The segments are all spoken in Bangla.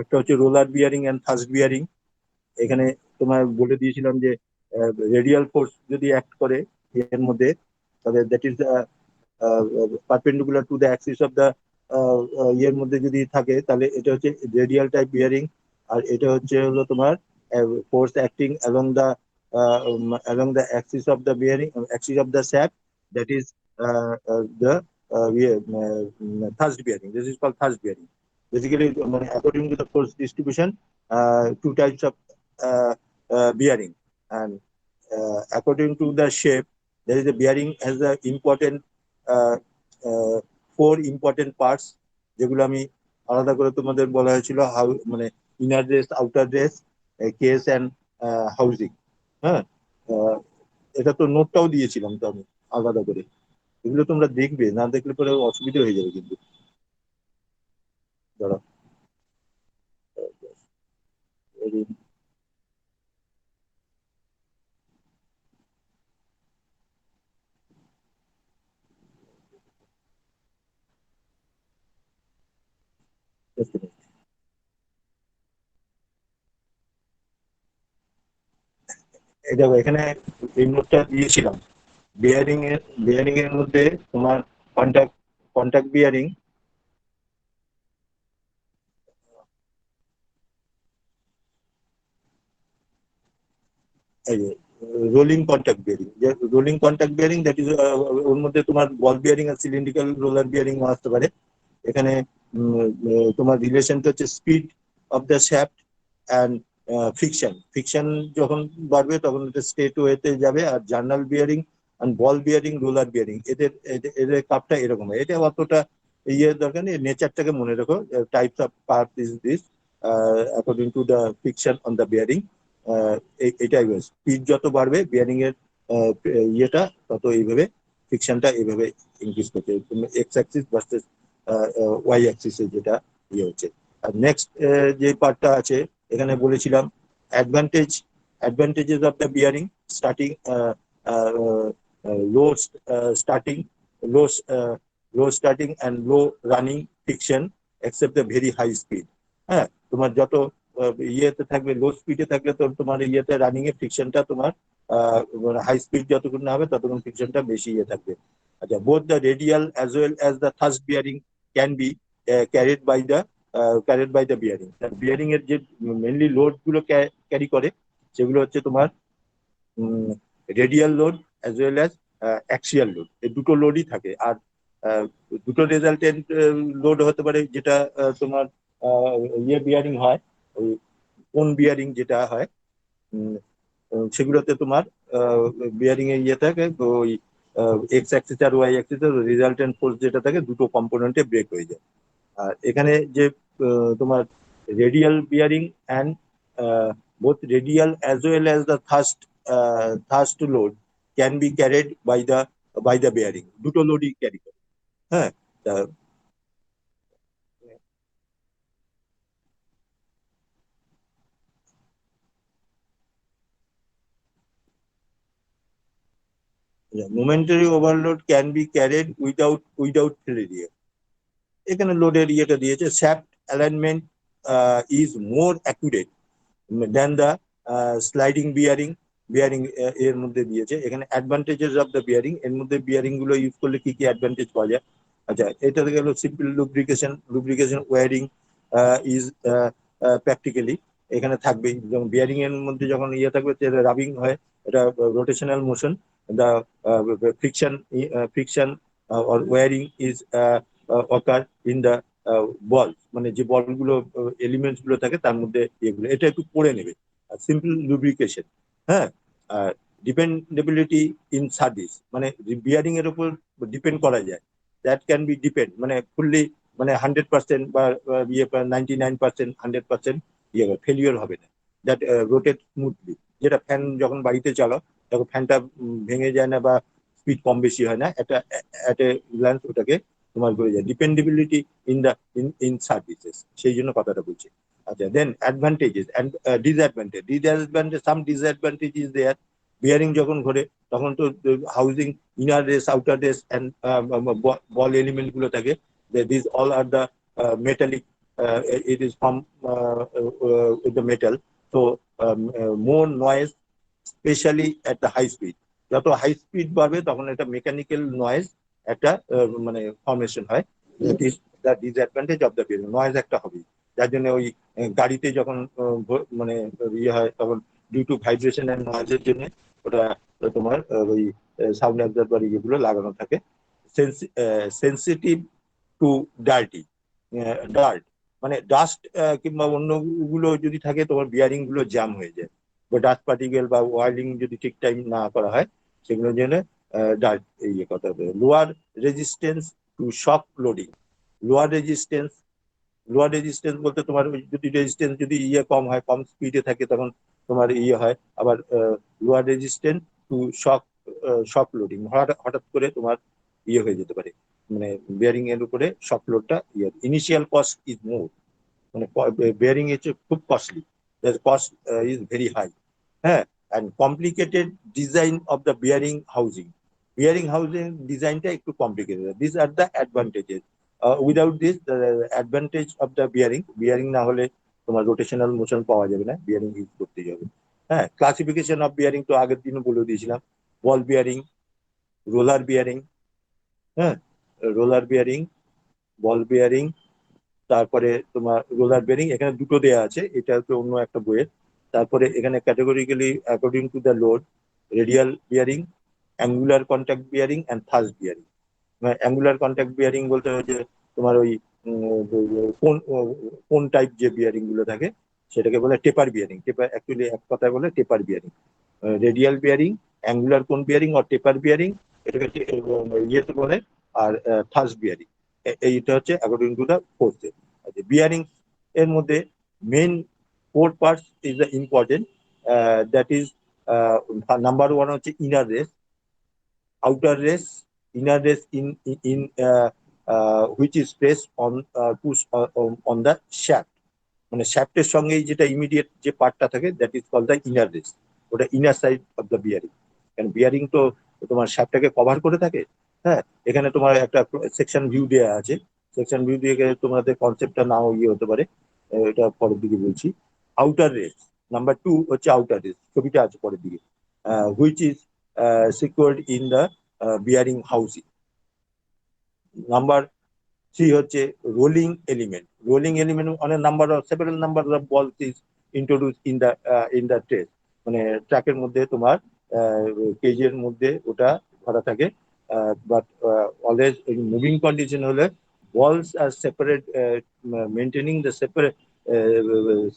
একটা হচ্ছে roller bearing and thrust bearing. এখানে তোমার বলে দিয়েছিলাম যে রেডিয়াল ফোর্স যদি অ্যাক্ট করে এর মধ্যে, তবে that is perpendicular to the axis of the ইয়ের মধ্যে যদি থাকে, তাহলে এটা হচ্ছে রেডিয়াল টাইপ বিয়ারিং। আর এটা হচ্ছে হলো তোমার force acting along the axis of the bearing, axis of the shaft, that is the thrust bearing. This is called thrust bearing. Basically, according to the force distribution, two types of bearing, and according to the shape, there is a bearing has the important uh, four important parts, যেগুলো আমি আলাদা করে তোমাদের বলা হয়েছিল, হাউ মানে inner dress, outer dress, case and housing. হ্যাঁ, আহ, এটা তো নোটটাও দিয়েছিলাম তো আমি আলাদা করে। এগুলো তোমরা দেখবে, না দেখলে পরে অসুবিধা হয়ে যাবে কিন্তু। দাঁড়াও, এই দেখো এখানে এই নোটটা দিয়েছিলাম। বিয়ারিং এর মধ্যে তোমার কন্টাক্ট কন্টাক্ট বিয়ারিং, এই যে রোলিং কন্টাক্ট বিয়ারিং, যে rolling contact bearing, that is ওর মধ্যে তোমার বল বিয়ারিং আর সিলিন্ড্রিক্যাল রোলার বিয়ারিং আসতে পারে। এখানে তোমার রিলেশনটা হচ্ছে speed of the shaft and friction. Friction যখন বাড়বে তখন এটা স্ট্রেট ওয়েতে যাবে। আর journal bearing and ball bearing, roller bearing, এদের এদের এদের কাপটা এরকম হয়। এটা অতটা ইয়ে দরকার নেই, নেচারটাকে মনে রাখো। Types of part is this according to the friction on the bearing. এটাই স্পিড যত বাড়বে বিয়ারিং এর ইয়েটা তত এইভাবে ফ্রিকশনটা এইভাবে ইনক্রিজ করছে, এক্স অ্যাক্সিস ভার্সেস ওয়াই অ্যাক্সিসে যেটা ইয়ে হচ্ছে। আর নেক্সট যে পার্টটা আছে, এখানে বলেছিলাম advantage advantages of the bearing starting, low starting, low low starting and low running friction except the very high speed. হ্যাঁ, তোমার যত ইয়েতে থাকবে, লো স্পিডে থাকলে তো তোমার ইয়েতে রানিং এ ফ্রিকশনটা তোমার হাই স্পিড যতক্ষণ না হবে ততক্ষণ ফ্রিকশনটা বেশি ইয়ে থাকবে। আচ্ছা, both the radial as well as the thrust bearing can be carried by the bearing. Bearing এর যে মেনলি লোড গুলো ক্যারি করে সেগুলো হচ্ছে তোমার radial load as well as axial load, এই দুটো লোডই থাকে। আর আহ, দুটো রেজাল্টেন্ট লোড হতে পারে, যেটা তোমার ইয়ে বিয়ারিং হয়, ওই কোন বিয়ারিং যেটা হয়, উম, সেগুলোতে তোমার বিয়ারিং এর ইয়ে থাকে, তো ওই এক্স অ্যাক্সিস আর ওয়াই অ্যাক্সিস এর রেজাল্টেন্ট ফোর্স যেটা থাকে দুটো কম্পোনেন্টে ব্রেক হয়ে যায়। আর এখানে যে তোমার radial bearing and both radial as well as the thrust load can be carried by the bearing, দুটো লোডই ক্যারি করে। হ্যাঁ, momentary overload can be carried without failure. এখানে লোডের ইয়েটা দিয়েছে, shaft alignment is more accurate than the sliding bearing. Bearing এর মধ্যে দিয়েছে এখানে অ্যাডভান্টেজেস অফ দ্য বিয়ারিং, এর মধ্যে বিয়ারিং গুলো ইউজ করলে কি কি অ্যাডভান্টেজ পাওয়া যায়। আচ্ছা, এটা থেকে গেল simple lubrication wearing is practically এখানে থাকবেই। যেমন বিয়ারিং এর মধ্যে যখন ইয়ে থাকবে রাবিং হয়, এটা rotational motion, the friction friction or wearing is occur in the ball, মানে যে বলগুলো এলিমেন্টস গুলো থাকে তার মধ্যে এগুলো এটা একটু পড়ে নেবে। Simple lubrication. হ্যাঁ, আর ডিপেন্ডেবিলিটি ইন সার্ভিস, মানে বিয়ারিং এর উপর ডিপেন্ড করা যায়। দ্যাট ক্যান বি ডিপেন্ড, মানে ফুললি, মানে 100% বা ইয়ে 99%, 100% ইয়ে ফেলিওর হবে না। দ্যাট রোটেট স্মুথলি, যেটা ফ্যান যখন বাড়িতে চালাও তখন ফ্যানটা ভেঙে যায় না বা স্পিড কম বেশি হয় না, একটা এট এ গ্ল্যান্স ওটাকে তোমার হয়ে যায়। Dependability in the in services, সেই জন্য কথাটা বলছি। আচ্ছা, then advantages and some disadvantage is there. Bearing যখন ঘোরে তখন তো housing, inner race, outer race and ball element গুলো থাকে, this all are the metallic it is from with the metal, so more noise, especially at the high speed. যত হাই স্পিড বাড়বে তখন এটা মেকানিক্যাল নয়েজ একটা মানে ফর্মেশন হয়। It is the disadvantage of the bearing, noise একটা হবে। যার জন্য ওই গাড়িতে যখন মানে ইয়ে হয় তখন ডিউ টু ভাইব্রেশন এন্ড নয়েজের জন্য ওটা তোমার ওই সাউন্ড অ্যাবজর্বার ইয়েগুলো লাগানো থাকে। সেন্সিটিভ টু ডার্টি, ডার্ট মানে ডাস্ট কিংবা অন্যগুলো যদি থাকে তোমার বিয়ারিং গুলো জ্যাম হয়ে যায়, বা ডাস্ট পার্টিকেল বা ওয়ার্লিং যদি ঠিক টাইম না করা হয় সেগুলোর জন্য ডার্ট ইয়ে করতে হবে। Lower resistance to shock loading, lower resistance, lower resistance বলতে তোমার যদি রেজিস্ট্যান্স যদি ইয়ে কম হয়, কম স্পিডে থাকে তখন তোমার ইয়ে হয়। আবার lower resistance to shock, shock loading হঠাৎ হঠাৎ করে তোমার ইয়ে হয়ে যেতে পারে, মানে বেয়ারিং এর উপরে শক লোডটা ইয়ে। ইনিশিয়াল কস্ট ইজ মোর, মানে বেয়ারিং হচ্ছে খুব costly, cost is very high. হ্যাঁ, and complicated design of the bearing housing, bearing housing ডিজাইনটা একটু complicated. This are the advantages. Without this advantage of the bearing, bearing না হলে তোমার রোটেশনাল মোশন পাওয়া যাবে না, বিয়ারিং ইউজ করতে যাবে। হ্যাঁ, ক্লাসিফিকেশন অফ বিয়ারিং তো আগের দিনও বলে দিয়েছিলাম। বল বিয়ারিং, রোলার বিয়ারিং, হ্যাঁ, রোলার বিয়ারিং, বল বিয়ারিং, তারপরে তোমার রোলার বেরিং এখানে দুটো দেয়া আছে, এটা হচ্ছে অন্য একটা বইয়ের। তারপরে এখানে categorically according to the load, radial bearing, angular contact bearing and thirst bearing. Angular contact bearing বলতে হচ্ছে তোমার ওই কোন কোন টাইপ যে বিয়ারিং গুলো থাকে সেটাকে বলে টেপার বিয়ারিং। টেপার অ্যাকচুয়ালি এক কথায় বলে taper bearing. Radial bearing, angular cone bearing আর টেপার বিয়ারিং, এটাকে ইয়েতে বলে। আর থার্স্ট বিয়ারিং, এইটা হচ্ছে according to the force. Bearing এর মধ্যে main four parts is the important, that is number one হচ্ছে inner race, outer race, inner race in which is placed on push on the shaft, মানে শ্যাফটের সঙ্গে যেটা ইমিডিয়েট যে পার্টটা থাকে that is call the inner race, ওটা inner side of the bearing. কারণ বিয়ারিং তো তোমার শ্যাফটটাকে কভার করে থাকে। হ্যাঁ, এখানে তোমার একটা সেকশন ভিউ দেওয়া আছে, সেকশন ভিউ দিয়ে গেলে তোমাদের কনসেপ্টটা নাও ইয়ে হতে পারে, এটা পরের দিকে বলছি। আউটার রেস নাম্বার টু হচ্ছে আউটার রেস, ছবিটা আছে পরের দিকে, which is secured in the bearing housing. Number three হচ্ছে রোলিং এলিমেন্ট, রোলিং এলিমেন্ট অনেক number of several number of balls is introduce in the trace, মানে ট্র্যাকের মধ্যে তোমার কেজের মধ্যে ওটা ধরা থাকে। বাট অলওয়েজ মুভিং কন্ডিশন হলে balls are separate, maintaining the separate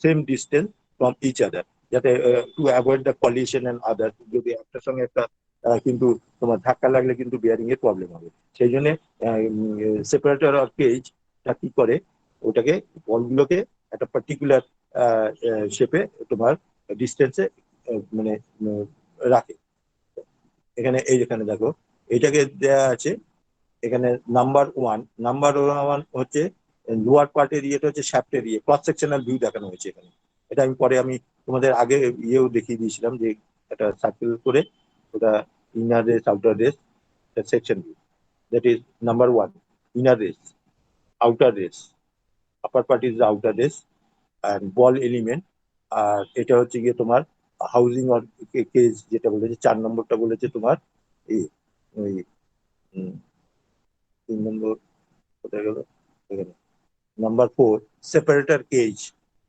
same distance from each other, যাতে to avoid the collision and other. যদি একটার সঙ্গে একটা কিন্তু তোমার ধাক্কা লাগলে কিন্তু বিয়ারিং এর প্রবলেম হবে। সেই জন্য সেপারেটর অর কেজটা কি করে, ওটাকে বলগুলোকে একটা পার্টিকুলার শেপে তোমার ডিস্টেন্সে মানে রাখে। এখানে এই যেখানে দেখো এটাকে দেয়া আছে এখানে নাম্বার ওয়ান, নাম্বার ওয়ান হচ্ছে লোয়ার পার্টের ইয়েটা হচ্ছে শ্যাফটের ইয়ে, ক্রস সেকশনাল ভিউ দেখানো হয়েছে এখানে। এটা আমি পরে আমি তোমাদের আগে ইয়েও দেখিয়ে দিয়েছিলাম যে একটা সার্কেল করে ওটা inner race outer race section view. That is number one, inner race, outer race, upper part is outer race and ball element. আর এটা হচ্ছে গিয়ে তোমার হাউজিং অর কেজ, যেটা বলেছে 4 নম্বরটা বলেছে তোমার এই ওই 3 নম্বর কোথায় গেল, এখানে number four separator cage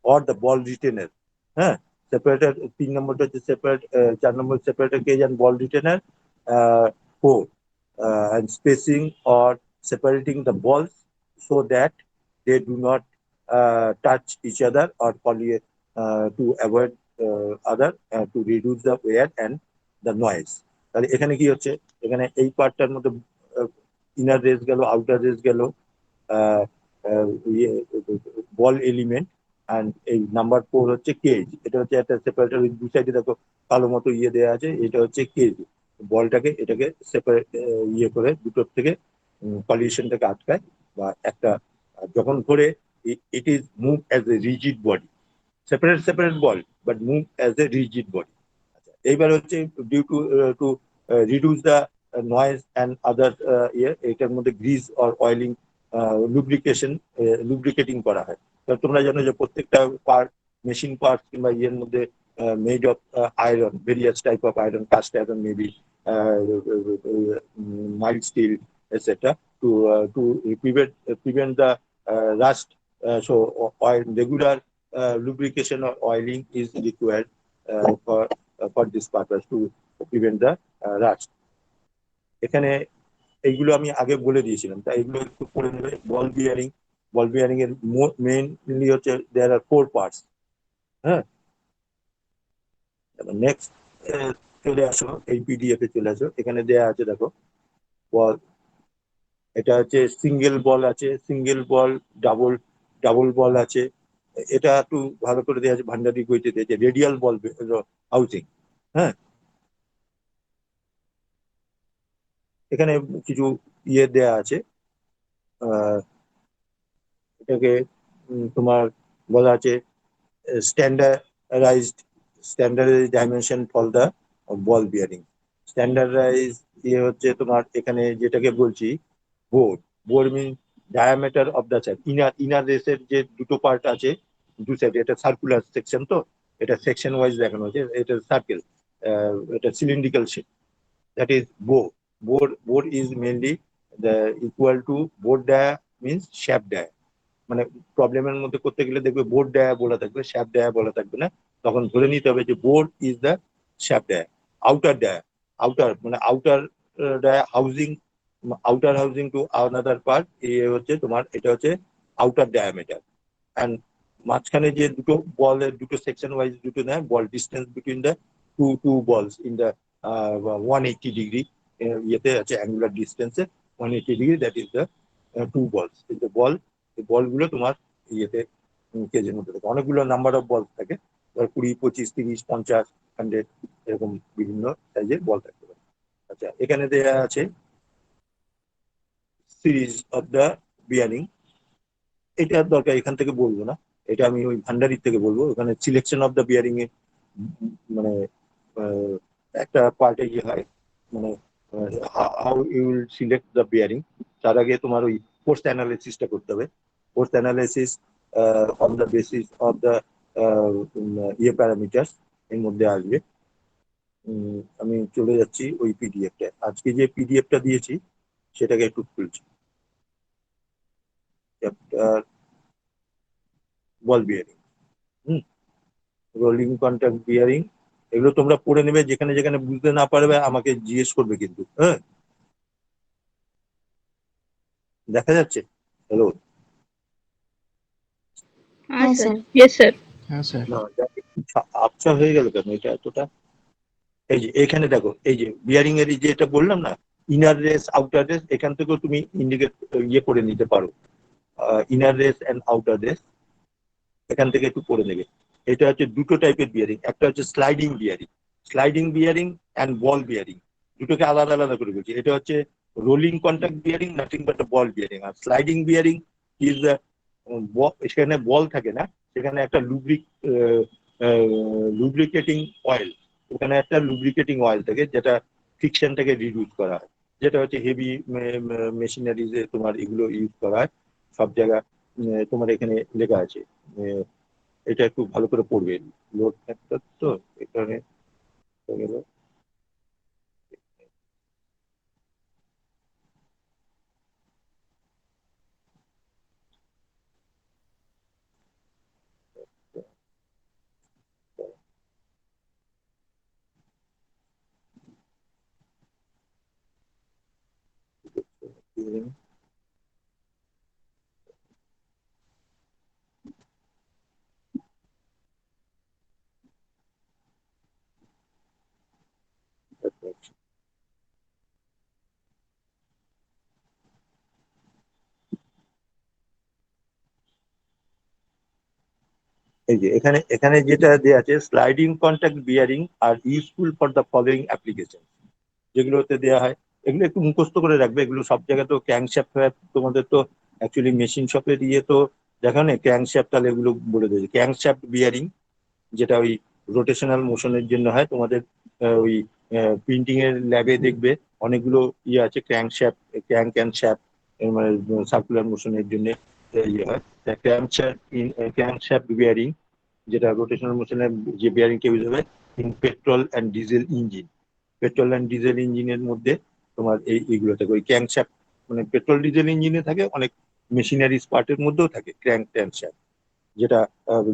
or the ball retainer. হ্যাঁ, সেপারেটর 3 নম্বরটা হচ্ছে separate, 4 number separator cage and ball retainer. Four and spacing or separating the balls so that they do not touch each other or to avoid other to reduce the wear and the noise. তাহলে এখানে কি হচ্ছে, এখানে এই পার্টটার মধ্যে ইনার রেস গেল, আউটার রেস গেল, বল এলিমেন্ট, অ্যান্ড এই নাম্বার ফোর হচ্ছে কেজ। এটা হচ্ছে একটা সেপারেটর, দু সাইডে দেখো কালো মতো ইয়ে দেওয়া আছে, এটা হচ্ছে কেজ। বলটাকে এটাকে সেপারেট ইয়ে করে দুটোর থেকে পলিউশনটাকে আটকায় বা একটা যখন ঘোরে it is move as a rigid body, separate separate ball but move as a rigid body. এইবার হচ্ছে due to to reduce the noise and other ইয়ে, এটার মধ্যে grease or oiling lubrication lubricating করা হয়। তোমরা জানো যে প্রত্যেকটা পার্ট, মেশিন পার্ট কিংবা ইয়ের মধ্যে made of iron, various type of iron, cast iron, maybe mild steel, etc. To prevent the rust. Oil regular lubrication or oiling is required for this purpose to prevent the rust. এখানে এইগুলো আমি আগে বলে দিয়েছিলাম, তাই এগুলো একটু পড়ে নেবে। বল বিয়ারিং এর মেইনলি হচ্ছে দেয়ার আর 4 পার্টস। হ্যাঁ, নেক্সট চলে আসো, এই পিডিএফ এ চলে আসো। এখানে দেয়া আছে দেখো, বল, এটা হচ্ছে সিঙ্গেল বল আছে, সিঙ্গেল বল, ডাবল ডাবল বল আছে। এটা একটু ভালো করে দেওয়া আছে, ভান্ডারি বইতে দিয়েছে রেডিয়াল বল হাউসিং। হ্যাঁ, এখানে কিছু ইয়ে দেয়া আছে। আহ, এটাকে তোমার বলা আছে standardized standardize dimension for the ball bearing. Standardize ইয়ে হচ্ছে তোমার এখানে যেটাকে বলছি bore. Bore mean diameter of the চাপ। ইনার রেসের যে দুটো পার্ট আছে, দু সাইডে, এটা সার্কুলার সেকশন, তো এটা সেকশন ওয়াইজ দেখানো হচ্ছে। এটা সার্কেল, এটা cylindrical shape, that is bore. Bore is mainly the equal to bore dia means shaft dia. মানে প্রবলেমের মধ্যে করতে গেলে দেখবে বোর্ড ডায়া বলা থাকবে, শ্যাপ ডায়া বলা থাকবে না। তখন ধরে নিতে হবে যে board is the shape dia. Outer dia, outer মানে outer dia housing, outer housing to another part, এ হচ্ছে তোমার, এটা হচ্ছে আউটার ডায়ামিটার। অ্যান্ড মাঝখানে যে দুটো বলের দুটো সেকশন ওয়াইজ দুটো নেয়, ball distance between the two balls in the 180 degree ইয়েতে আছে, অ্যাঙ্গুলার ডিস্টেন্সে 180 degree, that is the two balls. কিন্তু বলগুলো তোমার ইয়েতে কেজের মধ্যে থাকে, অনেকগুলো নাম্বার অফ বল থাকে, 20, 25, 30, 50, 100, এরকম বিভিন্ন সাইজের বল থাকতে পারে। আচ্ছা, এখানে দেয়া আছে সিরিজ অফ দ্য বিয়ারিং। এটা দরকার এখান থেকে বলবো না, এটা আমি ওই ভান্ডারির থেকে বলবো। ওখানে সিলেকশন অফ দ্য বিয়ারিং এ মানে আহ, একটা পার্টে ইয়ে হয়, মানে how you will select the bearing. তার আগে তোমার ওই ফোর্স অ্যানালিসিসটা করতে হবে। Force analysis on the basis of the ইয়ে প্যারামিটার্স এর মধ্যে আসবে। আমি চলে যাচ্ছি ওই পিডিএফটা, আজকে যে পিডিএফটা দিয়েছি সেটাকে একটু খুলছি। চ্যাপ্টার বল বিয়ারিং, রোলিং কন্ট্যাক্ট বিয়ারিং, এগুলো তোমরা পড়ে নেবে। যেখানে যেখানে বুঝতে না পারবে আমাকে জিজ্ঞেস করবে কিন্তু। হ্যাঁ, দেখা যাচ্ছে? হ্যালো? হ্যাঁ স্যার। Yes, sir. হ্যাঁ স্যার। না, আবছা হয়ে গেল কেন এটা এতটা? এই যে এখানে দেখো, এই যে বিয়ারিং এর যে এটা বললাম না, ইনার রেস আউটার রেস, এখান থেকেও তুমি ইন্ডিকেট ইয়ে করে নিতে পারো, inner race and outer race, এখান থেকে একটু পড়ে নেবে। এটা হচ্ছে দুটো টাইপের বিয়ারিং, একটা হচ্ছে sliding bearing and ball bearing. দুটোকে আলাদা আলাদা করে বলছি। এটা হচ্ছে rolling contact bearing, nothing but ball bearing. আর স্লাইডিং বিয়ারিং ইজ সেখানে বল থাকে না, সেখানে একটা লুব্রিকেটিং অয়েল, ওখানে একটা লুব্রিকেটিং অয়েল থাকে যেটা ফ্রিকশনটাকে রিডিউস করা হয়, যেটা হচ্ছে হেভি মেশিনারিজে তোমার এগুলো ইউজ করা হয় সব জায়গায়। তোমার এখানে লেখা আছে, এটা একটু ভালো করে পড়বে। লোড ফ্যাক্টর তো এখানে হয়ে গেল। এই যে এখানে এখানে যেটা দেওয়া আছে, sliding contact bearing are useful for the following application, যেগুলোতে দেওয়া হয় এগুলো একটু মুখস্থ করে রাখবে। এগুলো সব জায়গায় তো ক্র্যাঙ্কশ্যাফট তোমাদের তো অ্যাকচুয়ালি মেশিন শপের ইয়ে তো দেখা নেই ক্র্যাঙ্কশ্যাফট, তাহলে এগুলো বলে দিয়েছে। ক্র্যাঙ্কশ্যাফট বিয়ারিং যেটা ওই রোটেশনাল মোশনের জন্য হয়, তোমাদের ওই প্রিন্টিং এর ল্যাবে দেখবে অনেকগুলো ইয়ে আছে, ক্র্যাঙ্ক অ্যান্ড শ্যাফট, মানে সার্কুলার মোশনের জন্য ইয়ে হয় ক্র্যাঙ্কশ্যাফট বিয়ারিং, যেটা রোটেশনাল মোশনের যে বিয়ারিংটা ইউজ হবে in petrol and diesel engine. Petrol and diesel ইঞ্জিনের মধ্যে তোমার এইগুলো থাকে, ওই ক্র্যাঙ্কশ্যাফট মানে পেট্রোল ডিজেল ইঞ্জিনে থাকে, অনেক মেশিনারিজ পার্টের মধ্যেও থাকে ক্র্যাঙ্কশ্যাফট, যেটা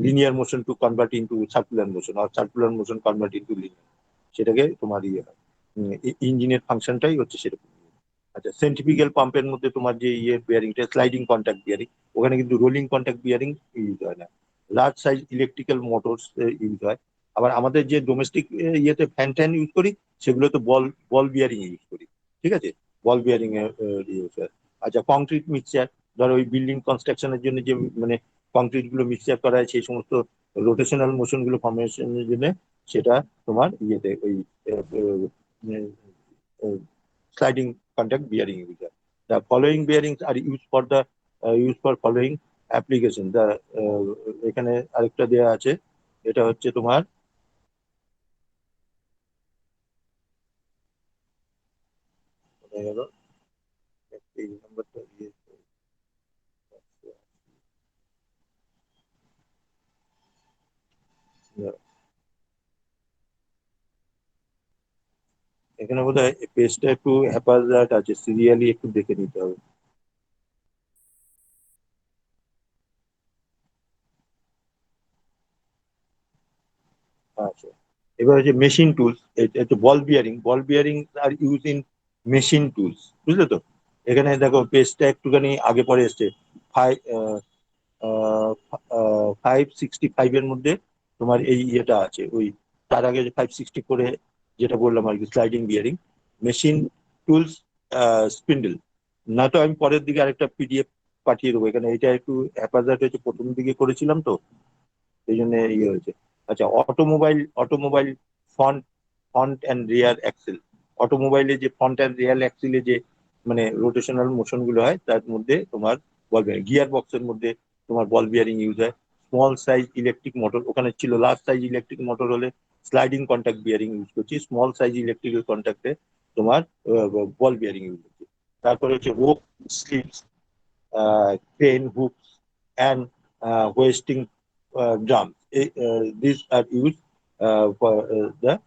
linear motion to convert into circular motion আর circular motion convert into linear, সেটাকে তোমার ইয়ে হয় ইঞ্জিনের ফাংশনটাই হচ্ছে সেরকম। আচ্ছা, সেন্ট্রিফিউগাল পাম্পের মধ্যে তোমার যে ইয়ে বিয়ারিংটা স্লাইডিং কন্ট্যাক্ট বিয়ারিং, ওখানে কিন্তু রোলিং কন্ট্যাক্ট বিয়ারিং ইউজ হয় না। Large size electrical motors use হয়। আবার আমাদের যে ডোমেস্টিক ইয়েতে ফ্যান ট্যান ইউজ করি, সেগুলো তো বল বল বিয়ারিং ইউজ করি, ঠিক আছে, বল বিয়ারিং ইউজ হয়। আচ্ছা, কংক্রিট মিক্সচার, ধরো ওই বিল্ডিং কনস্ট্রাকশনের জন্য যে মানে কংক্রিট গুলো মিক্সচার করা হয়, সেই সমস্ত রোটেশনাল মোশন গুলো ফর্মেশনের জন্য সেটা তোমার ইয়েতে ওই sliding contact bearing user. The following bearings are used for following application. The এখানে আরেকটা দেয়া আছে, এটা হচ্ছে তোমার কোথায় গেল এই নাম্বারটা এখানে বোধহয় পেজটা একটু হ্যাপাজার্ড আছে, সিরিয়ালি একটু দেখে নিতে হবে। আচ্ছা, এবার হচ্ছে মেশিন টুলস, এটা ball bearing are use in machine tools, বুঝলে তো। এখানে দেখো পেজটা একটুখানি আগে পরে এসছে, 565 এর মধ্যে তোমার এই ইয়েটা আছে, ওই তার আগে 564 যেটা বললাম আর কি, sliding bearing machine tools spindle. না তো আমি পরের দিকে আরেকটা পিডিএফ পাঠিয়ে দেবো, এখানে এটা একটু হ্যাপাজার্ড হয়েছে, প্রথম দিকে করেছিলাম তো এই জন্য ইয়ে হয়েছে। আচ্ছা, automobile front front and rear axle. অটোমোবাইলে যে ফ্রন্ট অ্যান্ড রিয়ার অ্যাক্সেলে যে মানে রোটেশনাল মোশন গুলো হয়, তার মধ্যে তোমার বল বিয়ারিং, গিয়ার বক্সের মধ্যে তোমার বল বিয়ারিং ইউজ হয়। স্মল সাইজ ইলেকট্রিক মোটর, ওখানে ছিল লার্জ সাইজ ইলেকট্রিক মোটর হলে স্লাইডিং কন্ট্যাক্ট বিয়ারিং ইউজ করছি, স্মল সাইজ ইলেকট্রিক্যাল কন্ট্যাক্টে তোমার বল বিয়ারিং ইউজ করছি। তারপরে হচ্ছে rope slips, crane hooks, and hoisting drums. These are used for the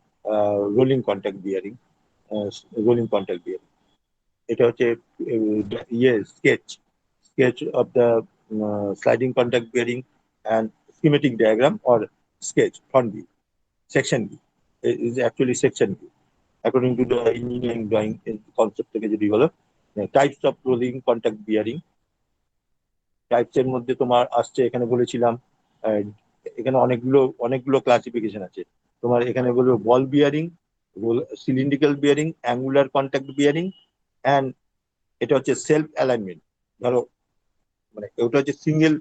rolling contact bearing. Rolling contact bearing. এটা হচ্ছে ইয়ে sketch of the sliding contact bearing and schematic diagram or sketch front view, section view. It is actually section view according to the engineering drawing concept থেকে যদি বলো। Types of rolling contact bearing, types এর মধ্যে তোমার আসছে, এখানে বলেছিলাম আহ, এখানে অনেকগুলো ক্লাসিফিকেশন আছে। তোমার এখানে বলবো বল bearing, cylindrical bearing, angular contact bearing, and এটা হচ্ছে সেলফ অ্যালাইনমেন্ট। ধরো মানে ওটা হচ্ছে সিঙ্গেল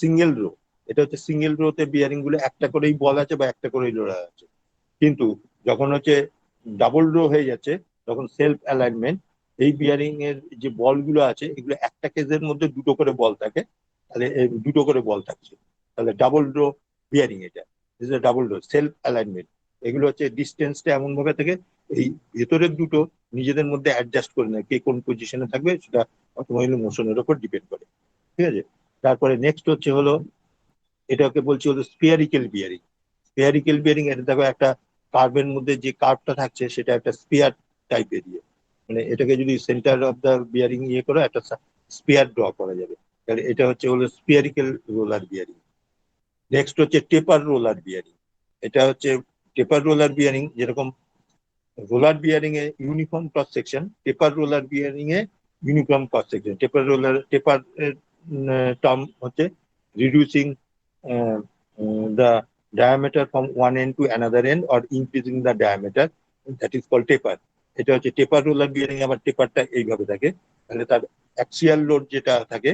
সিঙ্গেল রো, এটা হচ্ছে সিঙ্গেল রোতে বিয়ারিং গুলো একটা করেই বল আছে বা একটা করেই লোড়া আছে। কিন্তু যখন হচ্ছে ডাবল রো হয়ে যাচ্ছে, তখন সেলফ অ্যালাইনমেন্ট, এই বিয়ারিং এর যে বলগুলো আছে এগুলো একটা কেজের মধ্যে দুটো করে বল থাকে, তাহলে দুটো করে বল থাকছে, তাহলে ডাবল রো বিয়ারিং এটা, ডাবল রো সেলফ অ্যালাইনমেন্ট। এগুলো হচ্ছে ডিস্টেন্সটা এমন ভাবে থাকে, এই ভেতরের দুটো নিজেদের মধ্যে অ্যাডজাস্ট করে নেয়, কে কোন পজিশনে থাকবে সেটা অটোমোবাইল মোশনের উপর ডিপেন্ড করে, ঠিক আছে। তারপরে নেক্সট হচ্ছে হলো, এটাকে বলছি হলো স্পিয়ারিক্যাল বিয়ারিং। স্পিয়ারিক্যাল বিয়ারিং, এটা দেখো একটা কার্ভের মধ্যে যে কার্ভটা থাকছে সেটা একটা স্পিয়ার টাইপের ইয়ে, মানে এটাকে যদি সেন্টার অফ দা বিয়ারিং ইয়ে করে একটা স্পিয়ার ড্র করা যাবে, তাহলে এটা হচ্ছে হলো স্পিয়ারিক্যাল রোলার বিয়ারিং। নেক্সট হচ্ছে টেপার রোলার বিয়ারিং। এটা হচ্ছে টেপার রোলার বিয়ারিং, যেরকম রোলার বিয়ারিং এ ইউনিফর্ম ক্রস সেকশন, টেপার রোলার বিয়ারিং এ ইউনিফর্ম ক্রস সেকশন। টেপার টার্ম হচ্ছে reducing the diameter from one end to another end or increasing the diameter, that is called taper. এটা হচ্ছে টেপার রোলার বিয়ারিং। আবার টেপারটা এইভাবে থাকে, তাহলে তার অ্যাক্সিয়াল লোড যেটা থাকে,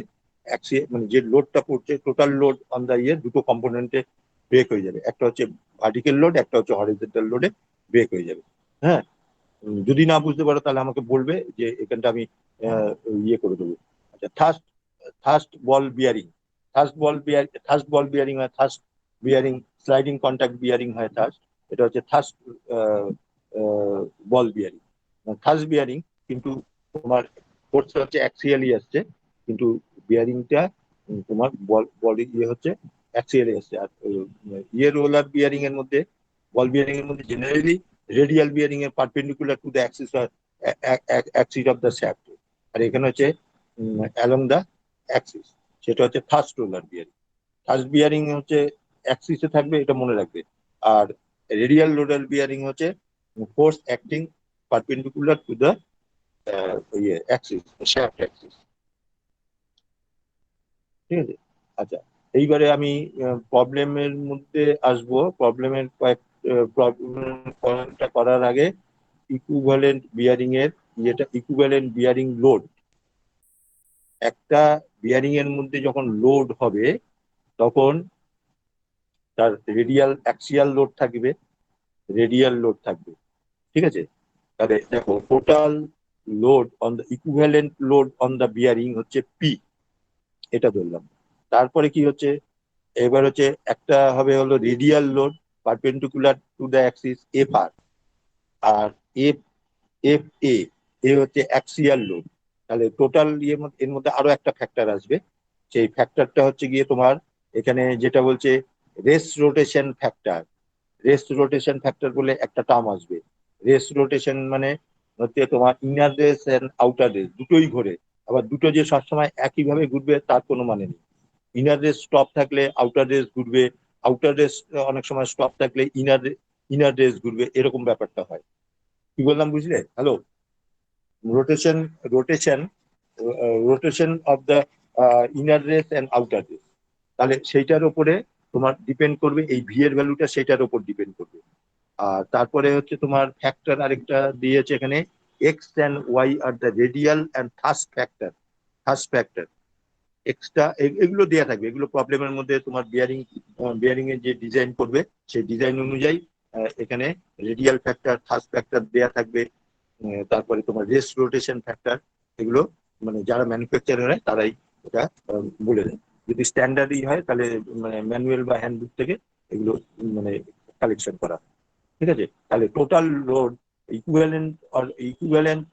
মানে যে লোডটা পড়ছে টোটাল লোড অন দা ইয়ে দুটো কম্পোনেন্টে ব্রেক হয়ে যাবে, একটা হচ্ছে ভার্টিক্যাল লোড, একটা হচ্ছে হরিজন্টাল লোডে ব্রেক হয়ে যাবে। হ্যাঁ, যদি না বুঝতে পারো তাহলে আমাকে বলবে, যে এখানটা আমি ইয়ে করে দেবো। আচ্ছা, thrust ball bearing. Thrust ball bearing হয় thrust bearing, sliding contact bearing হয় থার্স্ট, এটা হচ্ছে thrust ball bearing. Thrust bearing কিন্তু তোমার ফোর্স হচ্ছে অ্যাক্সিয়ালি আসছে, কিন্তু বিয়ারিংটা তোমার বডি হচ্ছে অ্যাক্সিয়ালে আসছে। আর ইয়ে রোলার বিয়ারিং এর মধ্যে, বল বিয়ারিং এর মধ্যে জেনারেলি রেডিয়াল বিয়ারিং এর perpendicular to the axis of the shaft. আর এখানে হচ্ছে অ্যালং দ্য অ্যাক্সিস, সেটা হচ্ছে thrust roller bearing. Thrust bearing হচ্ছে অ্যাক্সিসে থাকবে, এটা মনে রাখবে। আর রেডিয়াল রোলার বিয়ারিং হচ্ছে force acting perpendicular to the ইয়ে অ্যাক্সিস, শ্যাফট অ্যাক্সিস। ঠিক আছে। আচ্ছা, এইবারে আমি প্রবলেমের মধ্যে আসবো। প্রবলেমের প্রবলেমটা করার আগে ইকুইভ্যালেন্ট বিয়ারিং এর যেটা ইকুইভ্যালেন্ট বিয়ারিং লোড, একটা বিয়ারিং এর মধ্যে যখন লোড হবে তখন তার রেডিয়াল অ্যাক্সিয়াল লোড থাকবে, রেডিয়াল লোড থাকবে। ঠিক আছে। তাহলে দেখো total load on the equivalent load on the bearing হচ্ছে পি, এটা ধরলাম। তারপরে কি হচ্ছে, এবার হচ্ছে একটা হবে হলো radial load perpendicular to the axis F R, আর এফ এফ এ এ হচ্ছে অ্যাক্সিয়াল লোড। তাহলে টোটাল এর মধ্যে আরো একটা ফ্যাক্টর আসবে। সেই ফ্যাক্টরটা হচ্ছে গিয়ে তোমার এখানে যেটা বলছে rest rotation factor. Rest rotation factor বলে একটা টার্ম আসবে। রেস্ট রোটেশন মানে হচ্ছে তোমার inner race and outer race দুটোই ঘোরে। আবার দুটো যে সবসময় একইভাবে ঘুরবে তার কোনো মানে নেই। ইনার রেস স্টপ থাকলে আউটার রেস ঘুরবে, আউটার রেস অনেক সময় স্টপ থাকলে ইনার রেস ঘুরবে, এরকম ব্যাপারটা হয়। কি বললাম বুঝলে? Hello. Rotation rotation rotation of the inner race and outer race, তাহলে সেইটার উপরে তোমার ডিপেন্ড করবে, এই ভি এর ভ্যালুটা সেটার উপর ডিপেন্ড করবে। আর তারপরে হচ্ছে তোমার ফ্যাক্টর আরেকটা দিয়েছে এখানে, X and Y are the radial and thrust factor. Thrust factor extra এগুলো দেওয়া থাকবে, এগুলো প্রবলেমের মধ্যে তোমার বিয়ারিং এর যে ডিজাইন করবে সেই ডিজাইন অনুযায়ী এখানে রেডিয়াল ফ্যাক্টর থার্স্ট ফ্যাক্টর দেওয়া থাকবে। তারপরে তোমার রেস্ট রোটেশন ফ্যাক্টর, এগুলো মানে যারা ম্যানুফ্যাকচারার হয় তারাই এটা বলে দেয়। যদি স্ট্যান্ডার্ডই হয় তাহলে মানে ম্যানুয়াল বা হ্যান্ডবুক থেকে এগুলো মানে কালেকশন করা। ঠিক আছে। তাহলে total load equivalent or equivalent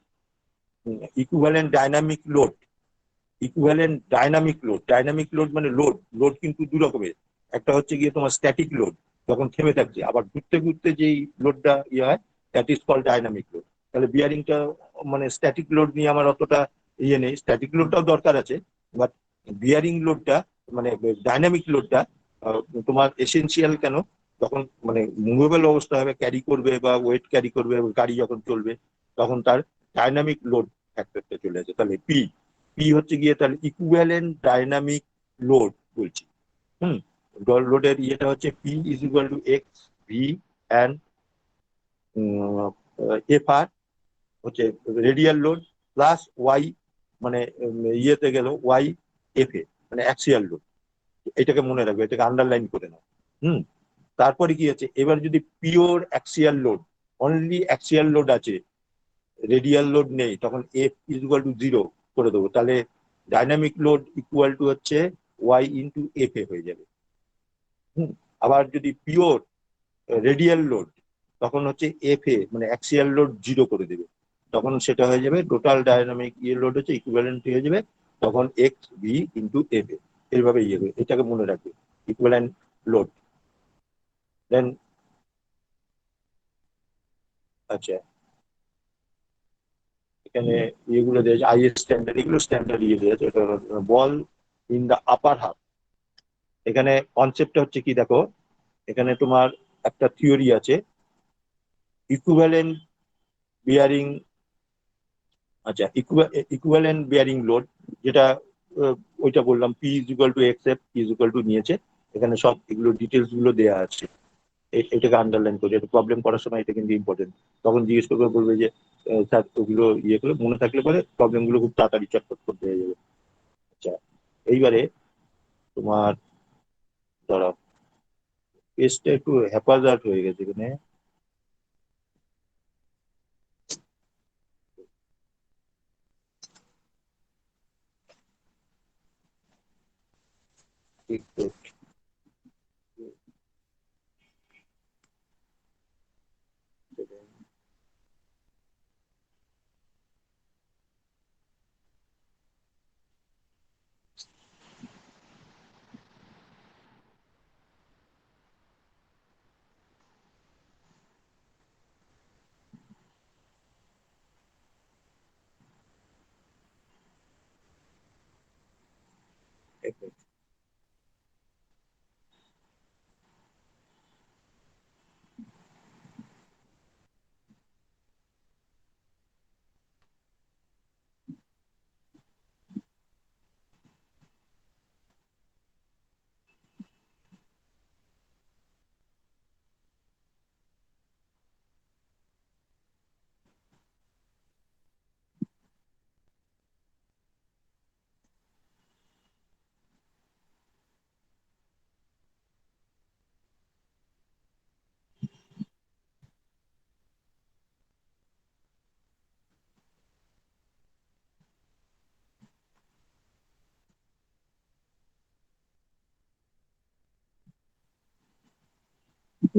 equivalent dynamic load, equivalent dynamic load. Dynamic load মানে লোড, লোড কিন্তু দু রকমের। একটা হচ্ছে গিয়ে তোমার স্ট্যাটিক লোড, যখন থেমে থাকছে, আবার ঘুরতে ঘুরতে যেই লোডটা ইয়ে হয় that is call dynamic load. তাহলে বিয়ারিংটা মানে স্ট্যাটিক লোড নিয়ে আমার অতটা ইয়ে নেই, স্ট্যাটিক লোডটাও দরকার আছে, বাট বিয়ারিং লোডটা মানে ডাইনামিক লোডটা তোমার এসেনশিয়াল। কেন? তখন মানে মুভেবল অবস্থা হবে, ক্যারি করবে বা ওয়েট ক্যারি করবে গাড়ি যখন চলবে, তখন তার ডাইনামিক লোড ফ্যাক্টরটা চলে আসে। তাহলে পি, পি হচ্ছে গিয়ে তাহলে ইকুইভ্যালেন্ট ডাইনামিক লোড বলছি। হুম। লোডের ইয়েটা হচ্ছে P is equal to X V and F R হচ্ছে রেডিয়াল লোড প্লাস ওয়াই মানে ইয়েতে গেল ওয়াই এফ এ মানে অ্যাক্সিয়াল লোড। এটাকে মনে রাখবে, এটাকে আন্ডারলাইন করে নাও। হুম। তারপরে কি আছে, এবার যদি pure axial load, only axial load আছে, রেডিয়াল লোড নেই, তখন F is equal two zero করে দেবো। তাহলে ডাইনামিক লোড ইকুয়াল টু হচ্ছে ওয়াই ইন্টু এফ এ হয়ে যাবে। হুম। আবার যদি পিওর রেডিয়াল লোড, তখন হচ্ছে এফ এ মানে অ্যাক্সিয়াল লোড জিরো করে দেবে, তখন সেটা হয়ে যাবে টোটাল ডাইনামিক ইয়ে লোড হচ্ছে ইকুইভ্যালেন্ট হয়ে যাবে, তখন এক্স ভি ইন্টু এফ এ। এইভাবে ইয়ে হবে, এটাকে মনে রাখবে ইকুইভ্যালেন্ট লোড। দেন আচ্ছা, এখানে ইয়েগুলো দিয়েছে আইএস স্ট্যান্ডার্ড, এগুলো স্ট্যান্ডার্ড ইয়ে দিয়েছে। এটা বল ইন দা আপার হাফ। এখানে কনসেপ্টটা হচ্ছে কি দেখো, এখানে তোমার একটা থিওরি আছে ইকুইভ্যালেন্ট বিয়ারিং। আচ্ছা, ইকুইভ্যালেন্ট বিয়ারিং লোড যেটা ওইটা বললাম, P is equal to x F is equal two নিয়েছে, এখানে সব এগুলো ডিটেলস গুলো দেওয়া আছে। এটাকে আন্ডারলাইন করে, এটা প্রবলেম করার সময় এটা কিন্তু ইম্পর্টেন্ট। তখন জিজ্ঞেস করবে, বলবে যে স্যার ওগুলো ইয়ে করে মনে থাকলে পরে প্রবলেম গুলো খুব তাড়াতাড়ি চটপট করতে হয়ে যাবে। আচ্ছা, এইবারে তোমার ধরো পেজটা একটু হ্যাপাজার্ড হয়ে গেছে এখানে। একটু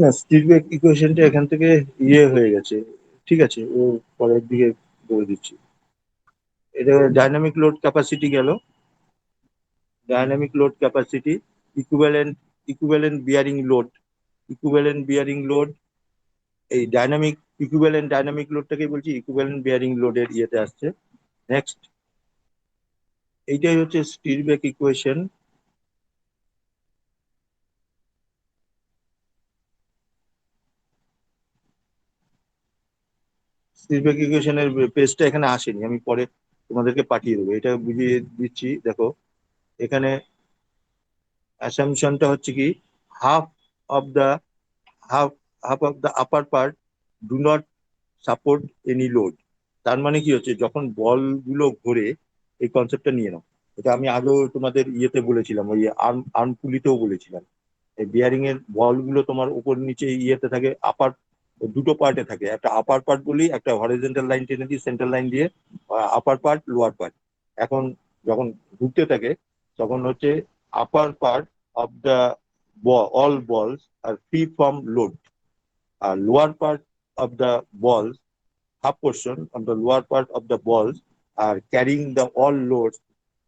না, স্টিরবেক ইকুয়েশনটা এখান থেকে ইয়ে হয়ে গেছে, ঠিক আছে, ও পরের দিকে বলে দিচ্ছি। এটা ডাইনামিক লোড ক্যাপাসিটি গেল, dynamic load capacity, equivalent equivalent bearing load, equivalent bearing load, এই ডাইনামিক ইকুইভ্যালেন্ট ডাইনামিক লোডটাকে বলছি ইকুইভ্যালেন্ট বিয়ারিং লোডের ইয়েতে আসছে। নেক্সট, এইটাই হচ্ছে স্টিরবেক ইকুয়েশন। স্টিরবেক ইকুয়েশনের পেজটা এখানে আসেনি, আমি পরে তোমাদেরকে পাঠিয়ে দেবো, এটা বুঝিয়ে দিচ্ছি। দেখো এখানে অ্যাসাম্পশনটা হচ্ছে কি, half of the half half of the upper part do not support any load. তার মানে কি হচ্ছে, যখন বল গুলো ঘোরে, এই কনসেপ্টটা নিয়ে নাও, এটা আমি আগেও তোমাদের ইয়েতে বলেছিলাম, ওই আর্ম আর্ম পুলিতেও বলেছিলাম। এই বিয়ারিং এর বল গুলো তোমার উপর নিচে ইয়েতে থাকে, আপার দুটো পার্টে থাকে, একটা আপার পার্ট বলি, একটা হরিজন্টাল লাইন টেনে দিই সেন্ট্রাল লাইন দিয়ে, আপার পার্ট লোয়ার পার্ট। এখন যখন ঘুরতে থাকে তখন হচ্ছে upper part of the all balls are free from load, আর lower part of the balls, half portion of the lower part of the balls are carrying the all loads,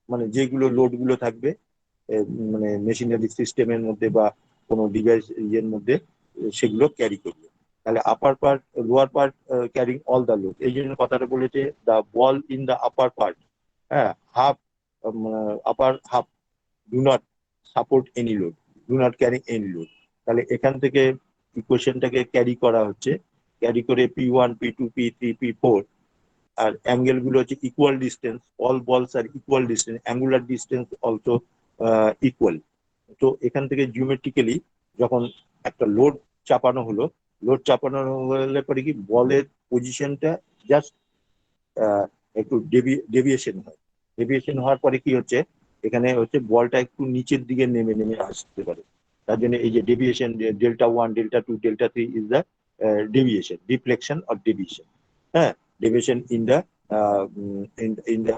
মানে যেগুলো লোড গুলো থাকবে মানে মেশিনারি সিস্টেমের মধ্যে বা কোনো ডিভাইস ইয়ের মধ্যে, সেগুলো ক্যারি করবে। তাহলে upper part lower part carrying all the load, এই জন্য কথাটা বলেছে the ball in the upper part, হ্যাঁ, half upper half do not support any load, do not carry any load. তাহলে এখান থেকে ইকুয়েশনটাকে ক্যারি করা হচ্ছে, ক্যারি করে P1 P2 P3 P4, আর অ্যাঙ্গেল গুলো হচ্ছে equal distance, all balls are equal distance, angular distance also equal. তো এখান থেকে জিওমেট্রিক্যালি যখন একটা লোড চাপানো হলো, লোড চাপানো হলে পরে কি বলের পজিশনটা জাস্ট একটু ডেভিয়েশন হয়, ডেভিয়েশন হওয়ার পরে কি হচ্ছে, এখানে হচ্ছে বলটা একটু নিচের দিকে নেমে নেমে আসতে পারে। তার জন্য এই যে deviation, Δ1 Δ2 Δ3 is the deviation, deflection or deviation, হ্যাঁ, deviation in the in the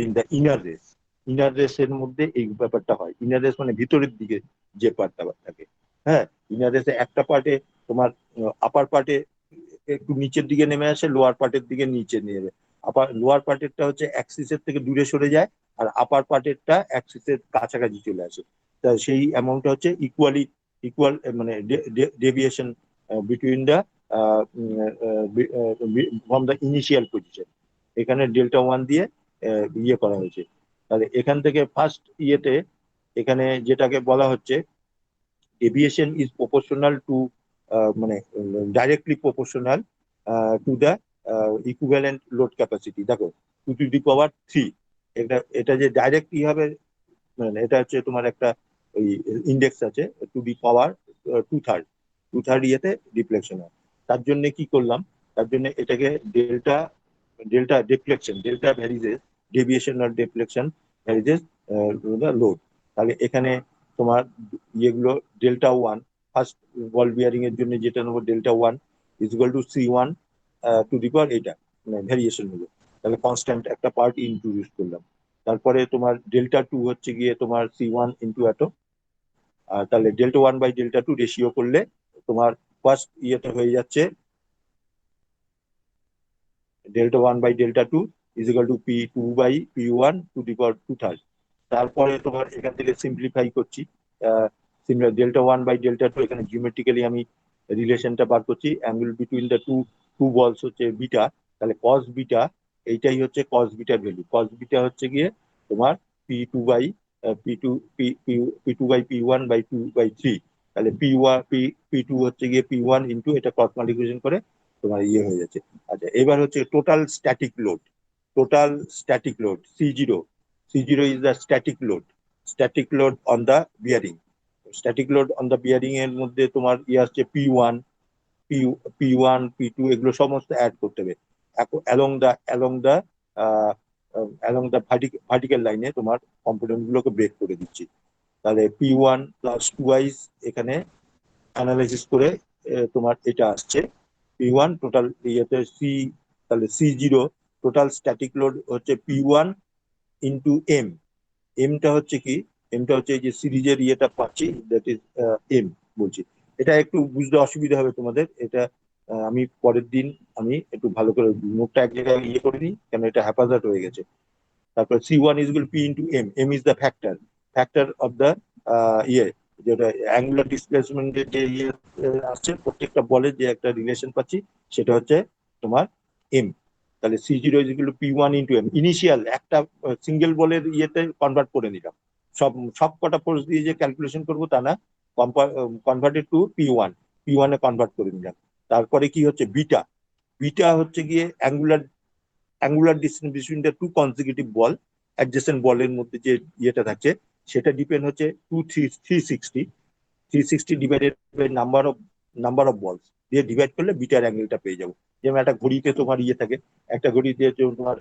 in the inner race. Inner রেসের মধ্যে এই ব্যাপারটা হয়, ইনার রেস মানে ভিতরের দিকে যে পার্টটা থাকে, হ্যাঁ, ইনার রেসে একটা পার্টে তোমার আপার পার্টে একটু নিচের দিকে নেমে আসে, লোয়ার পার্টের দিকে নিচে নেমে, আপার লোয়ার পার্টেরটা হচ্ছে অ্যাক্সিসের থেকে দূরে সরে যায়, আর আপার পার্টেরটা অ্যাক্সিসের কাছাকাছি চলে আসে। তা সেই অ্যামাউন্টটা হচ্ছে ইকুয়ালি ইকুয়াল, মানে deviation between the from the initial position. এখানে Δ1 দিয়ে ইয়ে করা হয়েছে। তাহলে এখান থেকে ফার্স্ট ইয়েতে এখানে যেটাকে বলা হচ্ছে deviation is proportional to মানে directly proportional to the equivalent load capacity। দেখো 2 to the power 3, এটা এটা যে ডাইরেক্ট কি হবে, মানে এটা হচ্ছে তোমার একটা ওই ইন্ডেক্স আছে, 2 to the power 2/3, 2/3 ইয়েতে ডিফ্লেকশন হয়। তার জন্য কি করলাম, তার জন্য এটাকে delta, delta deflection, delta varies deviation আর ডিফ্লেকশন ভ্যারিজেস লোড। তাহলে এখানে তোমার ইয়েগুলো Δ1, ফার্স্ট বল বিয়ারিং এর জন্য যেটা নেবো Δ1 is equal to C1 to the power, এটা মানে ভ্যারিয়েশন হলো, তাহলে কনস্ট্যান্ট একটা পার্ট ইন্ট্রোডিউস করলাম। তারপরে তোমার Δ2 হচ্ছে গিয়ে তোমার C1 ইন্টু এত, আর তাহলে Δ1 বাই Δ2 রেশিও করলে তোমার ফার্স্ট ইয়েটা হয়ে যাচ্ছে Δ1 by Δ2 is equal to P2 by P1 to the power 2/3। তারপরে তোমার এখান থেকে সিম্পলিফাই করছি, Δ1 বাই Δ2, এখানে জিওমেট্রিক্যালি আমি রিলেশনটা বার করছি, angle between the two two balls হচ্ছে বিটা, তাহলে কস বিটা, এইটাই হচ্ছে কস বিটার ভ্যালু। কস বিটা হচ্ছে গিয়ে তোমার P2 by P2 P2 by P1 by 2/3, তাহলে P2 হচ্ছে গিয়ে P1 ইন্টু এটা ক্রস মাল্টিপ্লিকেশন করে তোমার ইয়ে হয়ে যাচ্ছে। আচ্ছা, এবার হচ্ছে total static load, total static load C0, C0 is the static load, static load on the bearing, static load on the bearing এর মধ্যে তোমার ইয়ে আসছে P1, P P1 P2 এগুলো সমস্ত অ্যাড করতে হবে along the vertical লাইনে তোমার কম্পোনেন্ট গুলোকে ব্রেক করে দিচ্ছি। তাহলে P1 প্লাস 2i এখানে অ্যানালাইসিস করে তোমার এটা আসছে P1 টোটাল ইয়েতে সি, তাহলে C0 টোটাল স্ট্যাটিক লোড হচ্ছে P1 ইন্টু এম। এমটা হচ্ছে কি, এমটা হচ্ছে এই যে সিরিজের ইয়েটা পাচ্ছি, দ্যাট ইজ এম বলছি, এটা একটু বুঝতে অসুবিধা হবে তোমাদের। এটা আমি পরের দিন আমি একটু ভালো করে নোটটা এক জায়গায় ইয়ে করে নিই, কেন এটা হ্যাপাজার্ড হয়ে গেছে। তারপর C1 is equal P into M, M is the factor, factor of the ইয়ে, যেটা অ্যাঙ্গুলার ডিসপ্লেসমেন্টের যে ইয়ে আসছে প্রত্যেকটা বলের যে একটা রিলেশন পাচ্ছি, সেটা হচ্ছে তোমার এম। তাহলে C0 is equal to P1 into M, initial একটা সিঙ্গেল বলের ইয়েতে কনভার্ট করে নিলাম। সব সব কটা ফোর্স দিয়ে যে ক্যালকুলেশন করবো তা না, converted to P1, P1 A convert করে নিলাম। তারপরে কি হচ্ছে বিটা, বিটা হচ্ছে গিয়ে angular distance between the two consecutive ball, adjacent বলের মধ্যে যে ইয়েটা থাকছে সেটা ডিপেন্ড হচ্ছে 360 ডিভাইডেড বাই নাম্বার অফ বলস দিয়ে ডিভাইড করলে বিটার অ্যাঙ্গেলটা পেয়ে যাবো। যেমন একটা ঘড়িতে তোমার ইয়ে থাকে, একটা ঘড়িতে তোমার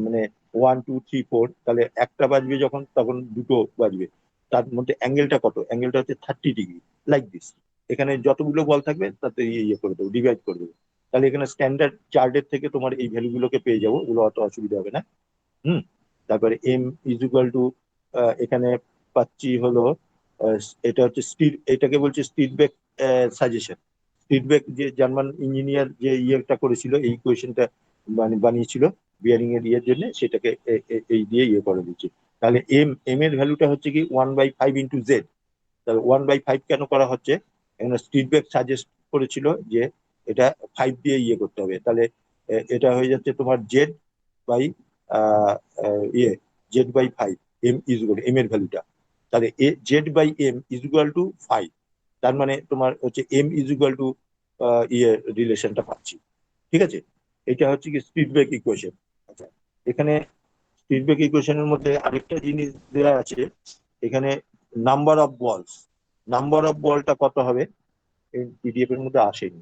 মানে 1 2 3 4, তাহলে একটা বাজবে যখন তখন দুটো বাজবে, তার মধ্যে অ্যাঙ্গেলটা কত, অ্যাঙ্গেলটা হচ্ছে 30 ডিগ্রি, লাইক দিস। এখানে যতগুলো বল থাকবে তাতে ইয়ে করে দেবো, ডিভাইড করে দেবো। তাহলে এখানে স্ট্যান্ডার্ড চার্টের থেকে তোমার এই ভ্যালুগুলোকে পেয়ে যাবো, ওগুলো অত অসুবিধা হবে না। হুম। তারপরে এম ইজ ইকুয়াল টু, এখানে পাচ্ছি হলো আহ, এটা হচ্ছে স্পিড, এটাকে বলছে Stribeck suggestion. Stribeck যে জার্মান ইঞ্জিনিয়ার যে ইয়েটা করেছিল, এই কোয়েশনটা বানিয়েছিল বিয়ারিং এর ইয়ের জন্য, সেটাকে এই দিয়ে ইয়ে করে দিচ্ছি। তাহলে এম এর ভ্যালুটা হচ্ছে কি 1/5 × Z। তাহলে 1/5 কেন করা হচ্ছে, এখানে স্পিড ব্রেক সাজেস্ট করেছিল যে এটা 5 দিয়ে ইয়ে করতে হবে। তাহলে এটা হয়ে যাচ্ছে তোমার বাই ইয়ে Z/5, M is equal M এর ভ্যালুটা। তাহলে Z/M = 5, তার মানে তোমার হচ্ছে এম ইজ ইকুয়াল টু ইয়ে রিলেশনটা পাচ্ছি। ঠিক আছে, এটা হচ্ছে কি স্পিড ব্রেক ইকুয়েশন। আচ্ছা, এখানে স্পিড ব্রেক ইকুয়েশনের মধ্যে আরেকটা জিনিস দেওয়া আছে, এখানে নাম্বার অফ বলস, নাম্বার অফ বলটা কত হবে এই পিডিএফ এর মধ্যে আসেনি,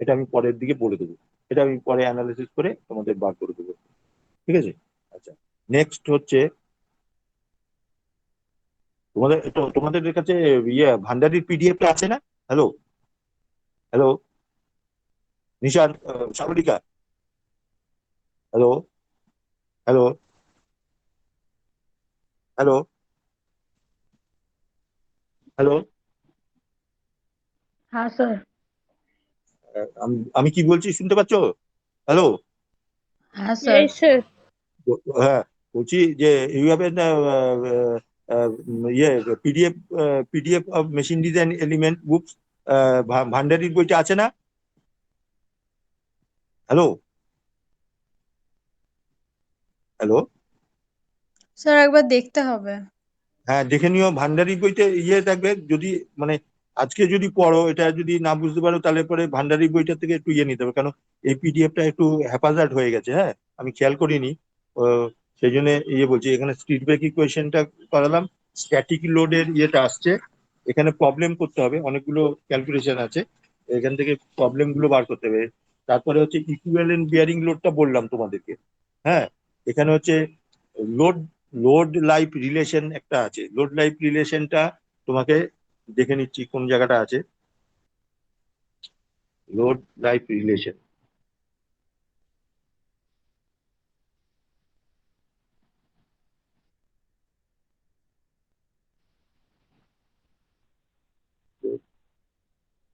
এটা আমি পরের দিকে বলে দেবো, এটা আমি পরে অ্যানালিসিস করে তোমাদের বার করে দেবো। ঠিক আছে। আচ্ছা, নেক্সট হচ্ছে তোমাদের কাছে ইয়ে ভান্ডারির পিডিএফটা আছে না? Hello, hello, Nishan, Sagarika, hello, hello, hello, hello, हाँ सर। আমি কি বলছি শুনতে পাচ্ছো? হ্যালো। हाँ सर। Yes, sir. হ্যাঁ, বলছি যে ইউ হ্যাভ এন ইয়ে PDF, PDF of machine design element books, ভান্ডারির বইটা আছে না? Hello, hello. স্যার একবার দেখতে হবে। হ্যাঁ, দেখে নিও ভান্ডারি বইতে ইয়ে থাকবে, যদি মানে আজকে যদি পড়ো এটা যদি না বুঝতে পারো তাহলে পরে ভান্ডারি বইটা থেকে একটু ইয়ে নিতে হবে, কারণ এই পিডিএফটা একটু হ্যাপাজার্ড হয়ে গেছে। হ্যাঁ, আমি খেয়াল করিনি। সেই জন্য ইয়ে বলছি, এখানে স্পিড ব্রেক ইকুয়েশনটা করালাম, স্ট্যাটিক লোডের ইয়েটা আসছে, এখানে প্রবলেম করতে হবে, অনেকগুলো ক্যালকুলেশন আছে, এখান থেকে প্রবলেম গুলো বার করতে হবে। তারপরে হচ্ছে ইকুইভ্যালেন্ট বিয়ারিং লোডটা বললাম তোমাদেরকে। হ্যাঁ, এখানে হচ্ছে লোড লোড লাইফ রিলেশন একটা আছে, লোড লাইফ রিলেশনটা তোমাকে দেখে নিচ্ছি কোন জায়গাটা আছে, লোড লাইফ রিলেশন।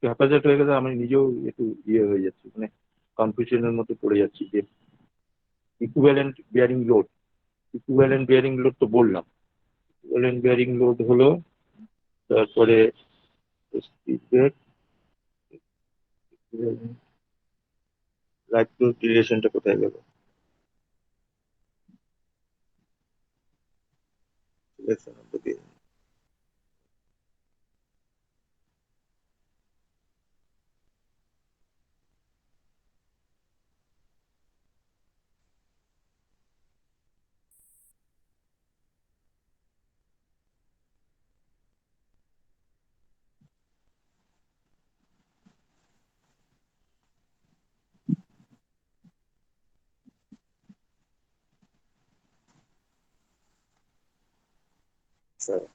হ্যাপাজার্ড হয়ে গেছে, আমি নিজেও একটু ইয়ে হয়ে যাচ্ছি, মানে কনফিউশনের মধ্যে পড়ে যাচ্ছি যে equivalent bearing load, equivalent bearing load তো বললাম, ইকুইভ্যালেন্ট বিয়ারিং লোড হলো, তারপরে লাইফ লোড রিলেশনটা কোথায় গেল? Selection of the bearing. So,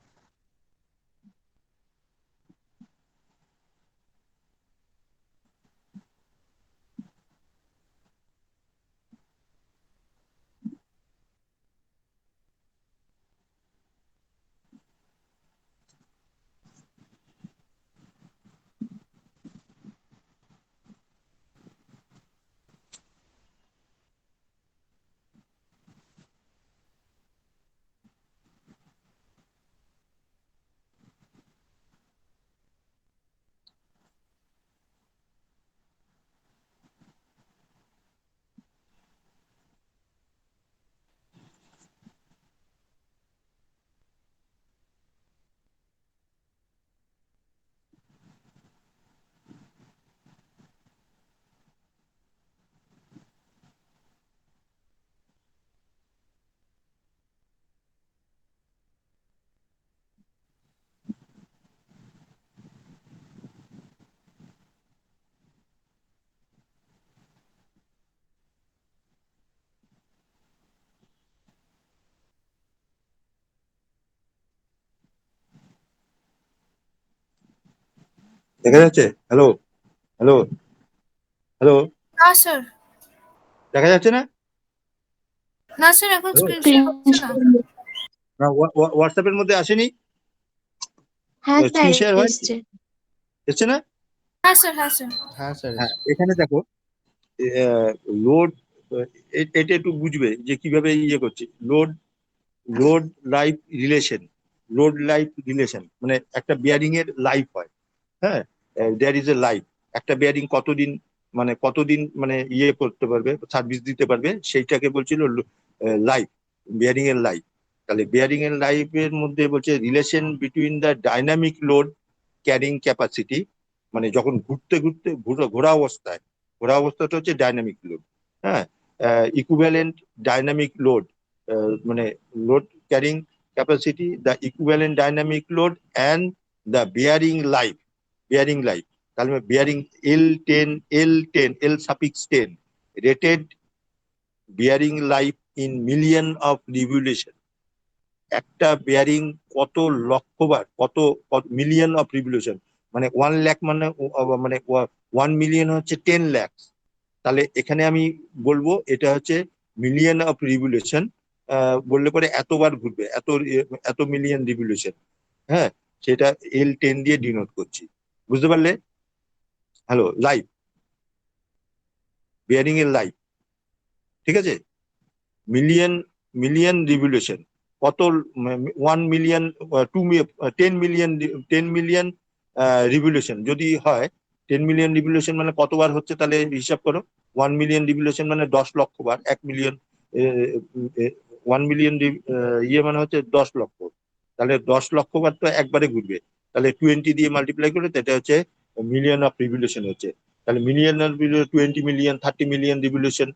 দেখা যাচ্ছে? হ্যালো, হ্যালো, হ্যালো, না স্যার, দেখা যাচ্ছে না? না স্যার, এখন হ্যালো, স্ক্রিন শেয়ার হচ্ছে না। না, হোয়াটসঅ্যাপের মধ্যে আসেনি? হ্যাঁ স্যার, স্ক্রিন শেয়ার হয় এসছে। এসছে না? হ্যাঁ স্যার, হ্যাঁ স্যার। হ্যাঁ স্যার। হ্যাঁ, এখানে দেখো লোড, এটা একটু বুঝবে যে কিভাবে ইয়ে করছে। Load load life relation, load life relation মানে একটা বিয়ারিং এর লাইফ হয়। হ্যাঁ, দেয়ার ইজ এ লাইফ। একটা বিয়ারিং কতদিন মানে ইয়ে করতে পারবে, সার্ভিস দিতে পারবে, সেইটাকে বলছিল লাইফ, বিয়ারিং এর লাইফ। তাহলে বিয়ারিং এর লাইফের মধ্যে বলছে relation between the dynamic load carrying capacity, মানে যখন ঘুরতে ঘুরতে ঘোরা অবস্থায়, ঘোরা অবস্থাটা হচ্ছে ডাইনামিক লোড। হ্যাঁ, ইকুইভ্যালেন্ট ডাইনামিক লোড, মানে load carrying capacity, the equivalent dynamic load and the bearing life, bearing life. তাহলে bearing L suffix 10 rated bearing life in million of revolution. একটা বেয়ারিং কত লক্ষবার, কত মিলিয়ন অফ রিভলিউশন, মানে 1 লাখ, মানে 1 মিলিয়ন হচ্ছে 10 লাখ। তাহলে এখানে আমি বলবো এটা হচ্ছে মিলিয়ন অফ রিভলিউশন, বললে পরে এতবার ঘুরবে, এত মিলিয়ন রিভলিউশন। হ্যাঁ, সেটা L10 দিয়ে ডিনোট করছি, বুঝতে পারলে? হ্যালো, লাইফ, বিয়ারিং এর লাইফ, ঠিক আছে? মিলিয়ন মিলিয়ন রিভলিউশন কত, 1 মিলিয়ন, 10 মিলিয়ন, 10 মিলিয়ন রিভলিউশন যদি হয়, 10 মিলিয়ন রিভলিউশন মানে কতবার হচ্ছে, তাহলে হিসাব করো। 1 মিলিয়ন রিভলিউশন মানে 10 লক্ষ বার, 1 মিলিয়ন, 1 মিলিয়ন ইয়ে মানে হচ্ছে 10 লক্ষ। তাহলে 10 লক্ষ বার তো একবারে ঘুরবে, তাহলে 20 দিয়ে মাল্টিপ্লাই করে এটা হচ্ছে মিলিয়ন অফ রিভলিউশন হচ্ছে। তাহলে million of 20 million, 30 million revolution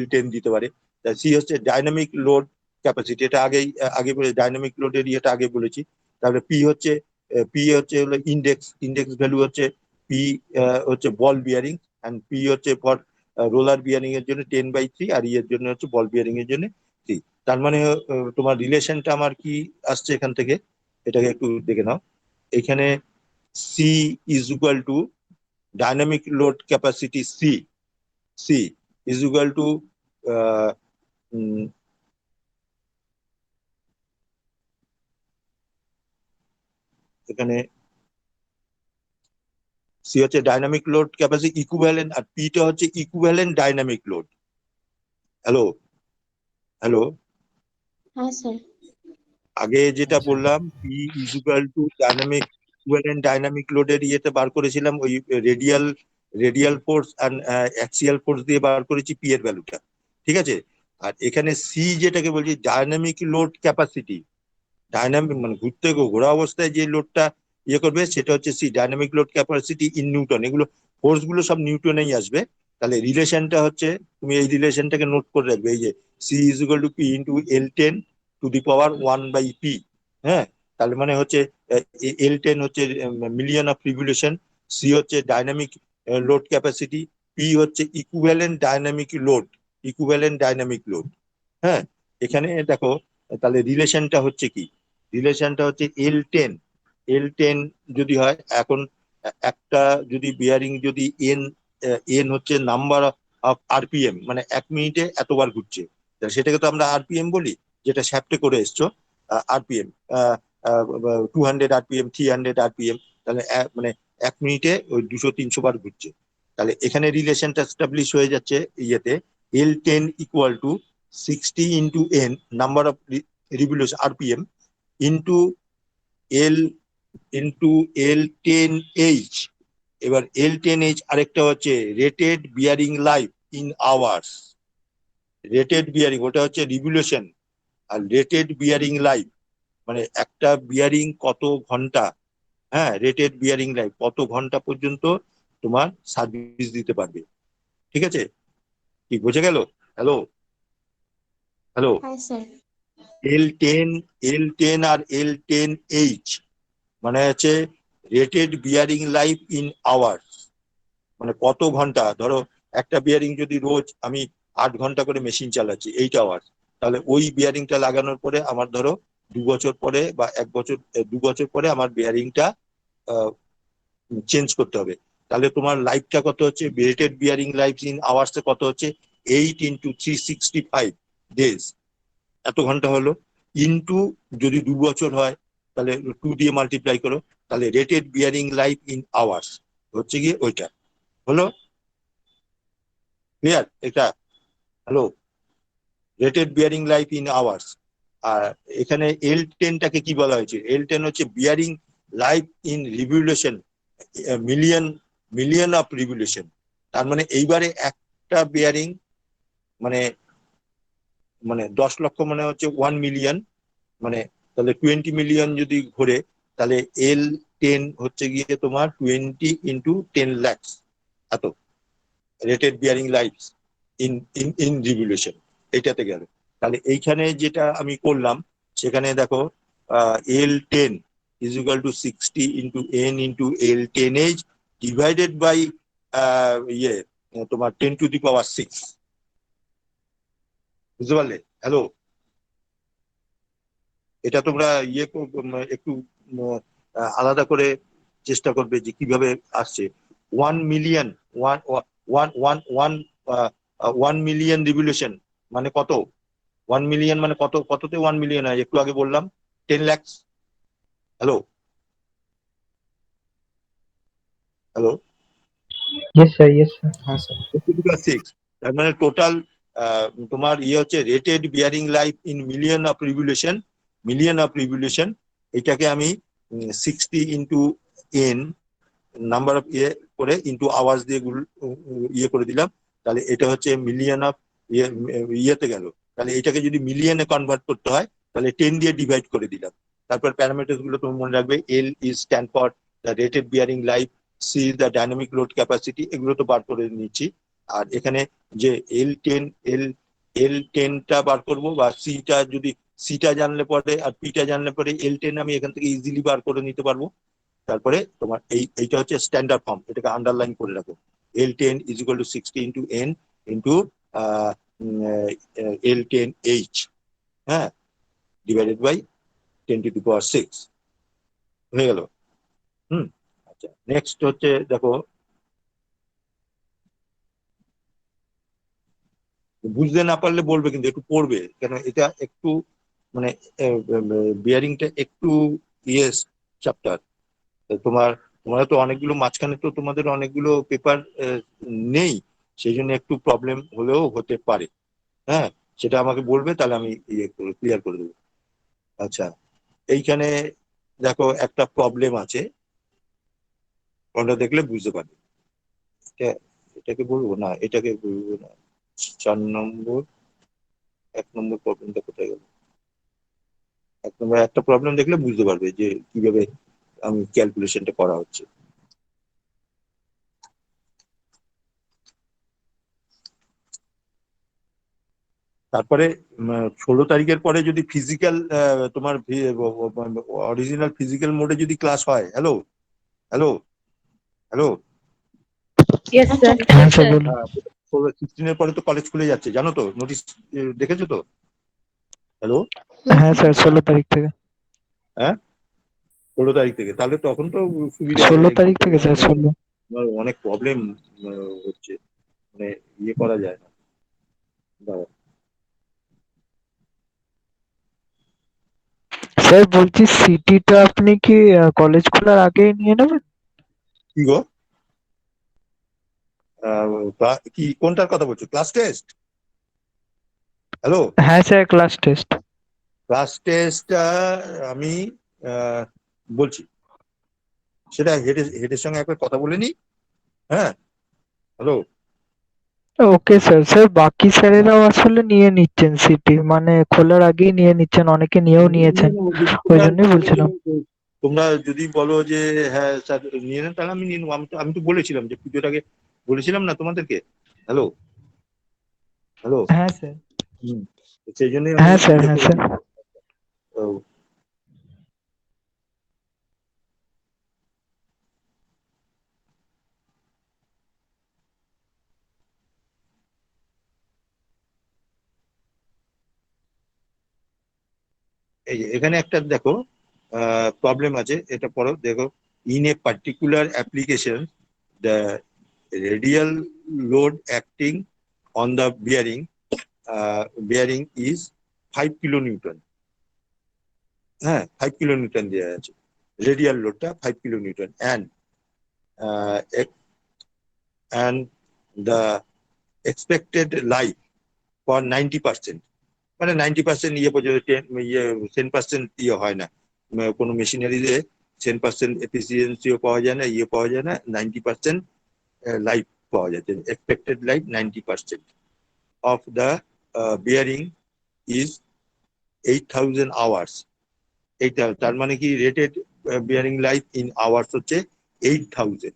L10 দিতে পারে। সি হচ্ছে ডাইনামিক লোড ক্যাপাসিটি, এটা আগে বলে ডাইনামিক লোডের ইয়েটা আগে বলেছি। তারপরে পি হচ্ছে হলো ইন্ডেক্স ভ্যালু হচ্ছে পি, হচ্ছে বল বিয়ারিং, এন্ড পি হচ্ছে ফর রোলার বিয়ারিং এর জন্য 10/3, আর ইয়ের জন্য হচ্ছে বল বিয়ারিং এর জন্য 3। তার মানে তোমার রিলেশনটা আমার কি আসছে এখান থেকে, এটাকে একটু দেখে নাও। এখানে C is equal to dynamic load capacity, C is equal to এখানে সি হচ্ছে ডাইনামিক লোড ক্যাপাসিটি ইকুইভ্যালেন্ট, আর পিটা হচ্ছে equivalent dynamic load. Hello, hello, হ্যাঁ স্যার। আগে যেটা বললাম P is equal to dynamic, equivalent dynamic লোডের ইয়েতে বার করেছিলাম, ওই radial force and axial force দিয়ে বার করেছি পি এর ভ্যালুটা, ঠিক আছে? আর এখানে সি যেটাকে বলছি ডাইনামিক লোড ক্যাপাসিটি, ডাইনামিক মানে ঘোরা অবস্থায় যে লোডটা ইয়ে করবে সেটা হচ্ছে C, dynamic load capacity in newton. এগুলো ফোর্স গুলো সব নিউটনেই আসবে। তাহলে রিলেশনটা হচ্ছে, তুমি এই রিলেশনটাকে নোট করে রাখবে, এই যে C is equal to P into L10 to the power 1/P। হ্যাঁ, তাহলে মানে হচ্ছে L10 হচ্ছে মিলিয়ন অফ রিভলিউশন, সি হচ্ছে ডাইনামিক লোড ক্যাপাসিটি, পি হচ্ছে ইকুইভ্যালেন্ট ডাইনামিক লোড। হ্যাঁ, এখানে দেখো, তাহলে রিলেশনটা হচ্ছে কি, রিলেশনটা হচ্ছে L10 যদি হয়, এখন একটা যদি বিয়ারিং যদি এন হচ্ছে নাম্বার অফ আরপিএম, মানে 1 মিনিটে এতবার ঘুরছে, সেটাকে তো আমরা আরপিএম বলি, যেটা শ্যাফটে করে এসছো আরপিএম, 200 আরপিএম, 300 আরপিএম। তাহলে মানে 1 মিনিটে ওই 200-300 বার ঘুরছে। তাহলে এখানে রিলেশনটা এস্টাবলিশ হয়ে যাচ্ছে ইয়েতে, L10 equal to 60 into N, number of revolution RPM, into L into L10H। এবার L10H আরেকটা হচ্ছে rated bearing life in hours. Rated bearing ওটা হচ্ছে রিভলিউশন, আর রেটেড বিয়ারিং লাইফ মানে একটা বিয়ারিং কত ঘন্টা, হ্যাঁ, রেটেড বিয়ারিং লাইফ কত ঘন্টা পর্যন্ত তোমার সার্ভিস দিতে পারবে, ঠিক আছে? কি বোঝা গেল? হ্যালো, হ্যালো, হ্যাঁ স্যার। L10 আর L10H মানে হচ্ছে rated bearing life in hours, মানে কত ঘন্টা। ধরো একটা বিয়ারিং যদি রোজ আমি 8 ঘন্টা করে মেশিন চালাচ্ছি, 8 আওয়ার্স, তাহলে ওই বিয়ারিংটা লাগানোর পরে আমার ধরো 2 বছর পরে বা 1 বছর, 2 বছর পরে আমার বিয়ারিংটা চেঞ্জ করতে হবে। তাহলে তোমার লাইফটা কত হচ্ছে, রেটেড বিয়ারিং লাইফ ইন আওয়ার্সে কত হচ্ছে, 8 × 365 ডেজ, এত ঘন্টা হলো, ইনটু যদি 2 বছর হয় তাহলে 2 দিয়ে মাল্টিপ্লাই করো, তাহলে rated bearing life in hours হচ্ছে গিয়ে ওইটা হলো। ক্লিয়ার এটা? Hello, rated bearing life in hours. আর এখানে L10টাকে কি বলা হয়েছে, L10 হচ্ছে bearing life in revolution, million million of revolution. তার মানে এইবারে একটা বিয়ারিং মানে মানে 10 লক্ষ মানে হচ্ছে 1 মিলিয়ন, মানে তাহলে 20 মিলিয়ন যদি ঘোরে, তাহলে L10 হচ্ছে গিয়ে তোমার 20 × 10 lakhs, এত rated bearing life in in in revolution. এইটাতে গেল। তাহলে এইখানে যেটা আমি করলাম, সেখানে দেখো L10 is equal to 60 × n × L10h divided by তোমার 10⁶। বুঝতে পারলে? হ্যালো, এটা তোমরা একটু আলাদা করে চেষ্টা করবে যে কিভাবে আসছে 1 মিলিয়ন, 1 মিলিয়ন রিভলিউশন মানে কত, 1 মিলিয়ন মানে কত, কততে 1 মিলিয়ন হয় একটু আগে বললাম 10 lakhs। Hello hello, Yes, sir. Yes, sir. हाँ, sir. 6, তার মানে টোটাল তোমার হচ্ছে rated bearing life in million of revolution. এটাকে আমি 60 × n নাম্বার অফ করে ইন্টু আওয়ার্স দিয়ে করে দিলাম, তাহলে এটা হচ্ছে মিলিয়ন অফ ইয়েতে গেল। তাহলে এটাকে যদি মিলিয়নে কনভার্ট করতে হয় তাহলে 10 দিয়ে ডিভাইড করে দিলাম। তারপর প্যারামিটার গুলো তুমি মনে রাখবে, L is stand for the rated bearing life, C is the dynamic load capacity, এগুলো তো বার করে নিচ্ছি। আর এখানে যে L10টা বার করবো, বা সিটা জানলে পরে আর পিটা জানলে পরে L10 আমি এখান থেকে ইজিলি বার করে নিতে পারবো। তারপরে তোমার এইটা হচ্ছে স্ট্যান্ডার্ড ফর্ম, এটাকে আন্ডারলাইন করে রাখো। L10 is equal to 60 × n into L10h, হ্যাঁ, ডিভাইডেড বাই 10⁶ হয়ে গেল। আচ্ছা, নেক্সট হচ্ছে দেখো, বুঝতে না পারলে বলবে, কিন্তু একটু পড়বে, কেন এটা একটু মানে বিয়ারিংটা একটু ইয়েস চ্যাপ্টার। তোমার তোমরা তো অনেকগুলো মাঝখানে তো তোমাদের অনেকগুলো পেপার নেই, সেই জন্য একটু প্রবলেম হলেও হতে পারে। হ্যাঁ, সেটা আমাকে বলবে, তাহলে আমি ক্লিয়ার করে দেবো। আচ্ছা, এইখানে দেখো একটা প্রবলেম আছে, ওটা দেখলে বুঝতে পারবে। এটাকে বলবো না, এটাকে বলবো না। 4 নম্বর, 1 নম্বর প্রবলেমটা কোথায় গেল? 1 নম্বর একটা প্রবলেম দেখলে বুঝতে পারবে যে কিভাবে আমি ক্যালকুলেশনটা করা হচ্ছে। তারপরে 16 তারিখের পরে যদি ফিজিক্যাল তোমার অরিজিনাল ফিজিক্যাল মোডে যদি ক্লাস হয়, hello hello hello, yes sir. हाँ, sir. बोलो. 16 পরে তো কলেজ খুলে যাচ্ছে, জানো তো, নোটিশ দেখেছো তো? হ্যালো, हाँ, sir. 16 तारीख থেকে. হ্যাঁ, 16 তারিখ থেকে, তাহলে তখন তো সুবিধা হবে। 16 तारीख থেকে, sir. 16. অনেক প্রবলেম হচ্ছে, মানে করা যায় না। দাঁড়াও। স্যার বলছি সিটিটা আপনি কি কলেজ খোলার আগেই নিয়ে নেবেন? কি গো, কি কোনটার কথা বলছো, ক্লাস টেস্ট? হ্যালো, হ্যাঁ স্যার, ক্লাস টেস্ট. ক্লাস টেস্টটা আমি বলছি, সেটা হেডের সঙ্গে একবার কথা বলে নি। হ্যাঁ, হ্যালো, ওকে স্যার. স্যার বাকি স্যারেরাও আসলে নিয়ে নিচ্ছেন সিটি, মানে খোলার আগেই নিয়ে নিচ্ছেন, অনেকে নিয়েও নিয়েছেন, ওই জন্যই বলছিলাম. তোমরা যদি বলো যে হ্যাঁ স্যার নিয়ে নেন, তাহলে আমি নিয়ে নেবো। আমি তো বলেছিলাম যে পুজোটাকে, বলেছিলাম না তোমাদেরকে? হ্যালো হ্যালো, হ্যাঁ স্যার. সেই জন্যই আমি হ্যাঁ স্যার. হ্যাঁ করে স্যার. দিই। তো এই যে এখানে একটা দেখো প্রবলেম আছে, এটা পড়ো দেখো, in a particular application, the radial load acting on the bearing is 5 kilonewton. হ্যাঁ 5 kilonewton দেওয়া আছে, radial লোডটা 5 kilonewton, and the expected life for 90%, মানে 90% ইয়ে পর্যন্ত 10% ইয়ে হয় না, কোনো মেশিনারিতে 10% এফিসিয়েন্সিও পাওয়া যায় না, ইয়ে পাওয়া যায় না, 90% লাইফ পাওয়া যায়। Expected life 90% of the bearing is 8,000 hours। এইটা তার মানে কি rated bearing life in hours হচ্ছে 8,000,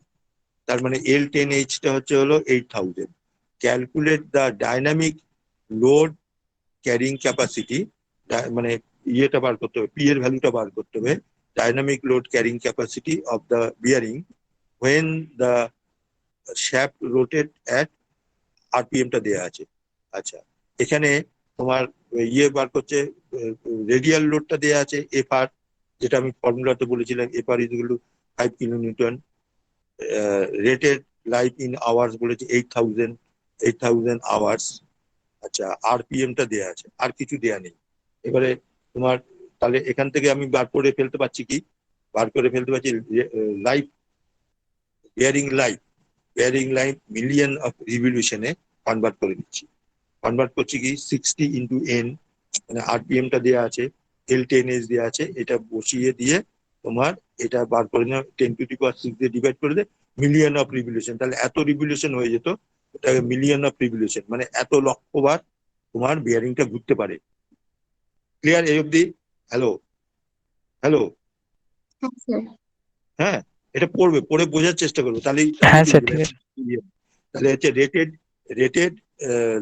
তার মানে L10H টা হচ্ছে হলো 8,000। Calculate the dynamic load carrying capacity, মানে ইয়েটা বার করতে হবে, পি এর ভ্যালুটা বার করতে হবে, dynamic load carrying capacity of the bearing when the shaft rotate at RPM টা দেওয়া আছে। আচ্ছা, এখানে তোমার ইয়ে বার করছে, রেডিয়াল লোডটা দেওয়া আছে FR, যেটা আমি ফর্মুলাতে বলেছিলাম, FR is equal two 5 kilonewton, rated life in hours বলেছে 8,000 আওয়ার্স। আচ্ছা, RPM টা দেওয়া আছে, আর কিছু দেওয়া নেই। এবারে তোমার তাহলে এখান থেকে আমি বার করে ফেলতে পারছি কি, বার করে ফেলতে পারছি life, bearing life million of রিভলিউশনে কনভার্ট করে দিচ্ছি। কনভার্ট করছি কি 60 into n, মানে RPM টা দেওয়া আছে, L10H দেওয়া আছে, এটা বসিয়ে দিয়ে তোমার এটা বার করে নেওয়া, 10 to the power 6 দিয়ে ডিভাইড করে দে, মিলিয়ন অফ রিভলিউশন, তাহলে এত রিভলিউশন হয়ে যেত, এটাকে মিলিয়ন অফ রিভলিউশন, মানে এত লক্ষবার তোমার বিয়ারিংটা ঘুরতে পারে। ক্লিয়ার এই অবধি? হ্যালো, হ্যাঁ স্যার। হ্যাঁ, এটা পড়ে বোঝার চেষ্টা করবো, তাহলেই হ্যাঁ স্যার, ঠিক আছে। তাহলে হচ্ছে rated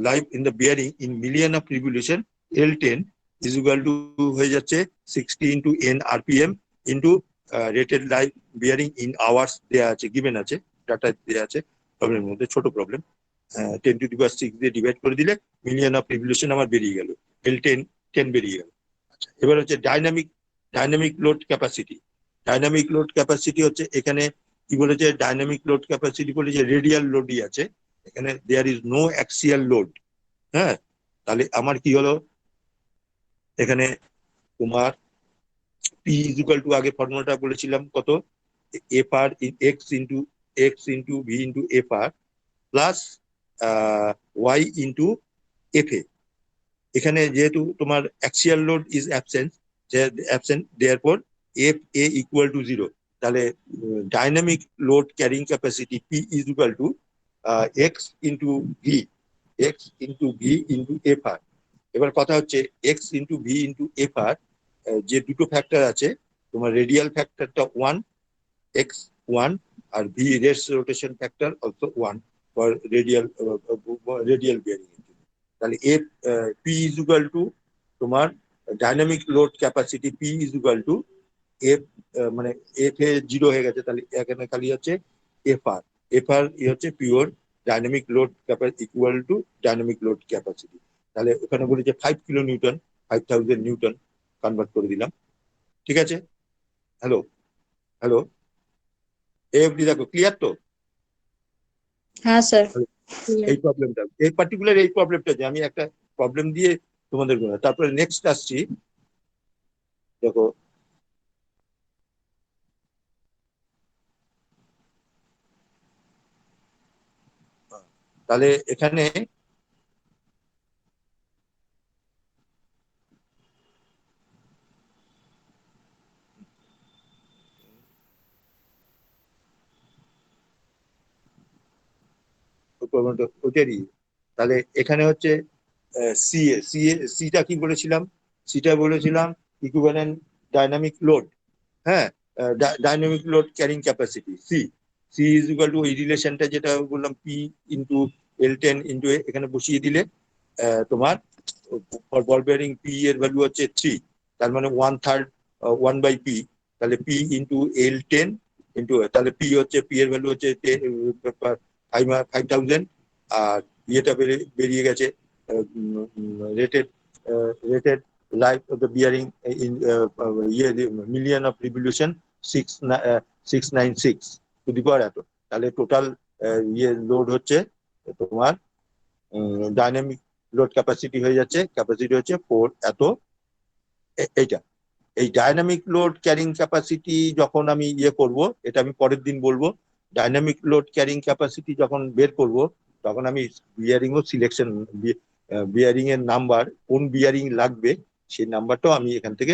life in the bearing in million of revolution L10 is equal to হয়ে যাচ্ছে 60 into n RPM into rated life bearing in hours দেওয়া আছে, গিভেন আছে, ডাটা দেওয়া আছে প্রবলেমের মধ্যে, ছোট প্রবলেম। 10 to the power 6 দিয়ে ডিভাইড করে দিলে মিলিয়ন অফ রিভলিউশন আমার বেরিয়ে গেল, L10 বেরিয়ে গেল। আচ্ছা, এবার হচ্ছে dynamic load capacity. Dynamic load capacity হচ্ছে এখানে কি বলেছে, ডাইনামিক লোড ক্যাপাসিটি বলেছে রেডিয়াল লোডই আছে, এখানে there is no axial load. হ্যাঁ, তাহলে আমার কি হলো, এখানে তোমার পি ইজ ইকুয়াল টু, আগে ফর্মুলাটা বলেছিলাম কত, FR x into v into FR plus y into FA। এখানে যেহেতু তোমার axial load is absent therefore FA equal to 0, তাহলে dynamic load carrying capacity P is equal two x into v into FR। এবার কথা হচ্ছে x into v into FR, যে দুটো ফ্যাক্টর আছে, তোমার রেডিয়াল ফ্যাক্টরটা 1 x1 আর v rest rotation factor also 1 for radial bearing. তাহলে P ইজ ইকুয়াল টু তোমার dynamic load capacity P is equal to F, মানে F এ 0 হয়ে গেছে, তাহলে এখানে খালি হচ্ছে FR হচ্ছে pure dynamic load capacity equal to dynamic load capacity. তাহলে ওখানে বলেছে 5 kilonewton, 5,000 নিউটন কনভার্ট করে দিলাম। ঠিক আছে? হ্যালো, এই অবধি দেখো ক্লিয়ার তো? হ্যাঁ স্যার। এই প্রবলেমটা, এই পার্টিকুলার এই প্রবলেমটা যে আমি একটা প্রবলেম দিয়ে তোমাদের বললাম, তারপরে নেক্সট আসছি, দেখো তাহলে এখানে ওইটারই, তাহলে এখানে হচ্ছে সিটা কি বলেছিলাম, সিটা বলেছিলাম ইকুইভ্যালেন্ট ডাইনামিক লোড। হ্যাঁ, dynamic load carrying capacity C is equal to, এই রিলেশনটা যেটা বললাম P ইন্টু L10 ইন্টু এখানে বসিয়ে দিলে তোমার বল বেয়ারিং P এর ভ্যালু হচ্ছে 3, তার মানে 1/3 1/P, তাহলে P ইন্টু L10 ইন্টু, তাহলে P এর ভ্যালু হচ্ছে 5,000, আর ইয়েটা বেরিয়ে গেছে rated life of the bearing in million of revolution 696 to the power এত, তাহলে টোটাল ইয়ে লোড হচ্ছে তোমার ডাইনামিক লোড ক্যাপাসিটি হয়ে যাচ্ছে, ক্যাপাসিটি হচ্ছে 4 এত। এইটা এই ডাইনামিক লোড ক্যারিং ক্যাপাসিটি যখন আমি ইয়ে করব, এটা আমি পরের দিন বলবো। ডাইনামিক লোড ক্যারিং ক্যাপাসিটি যখন বের করব, তখন আমি বিয়ারিং ও সিলেকশন, বিয়ারিং এর নাম্বার, কোন বিয়ারিং লাগবে সেই নাম্বারটাও আমি এখান থেকে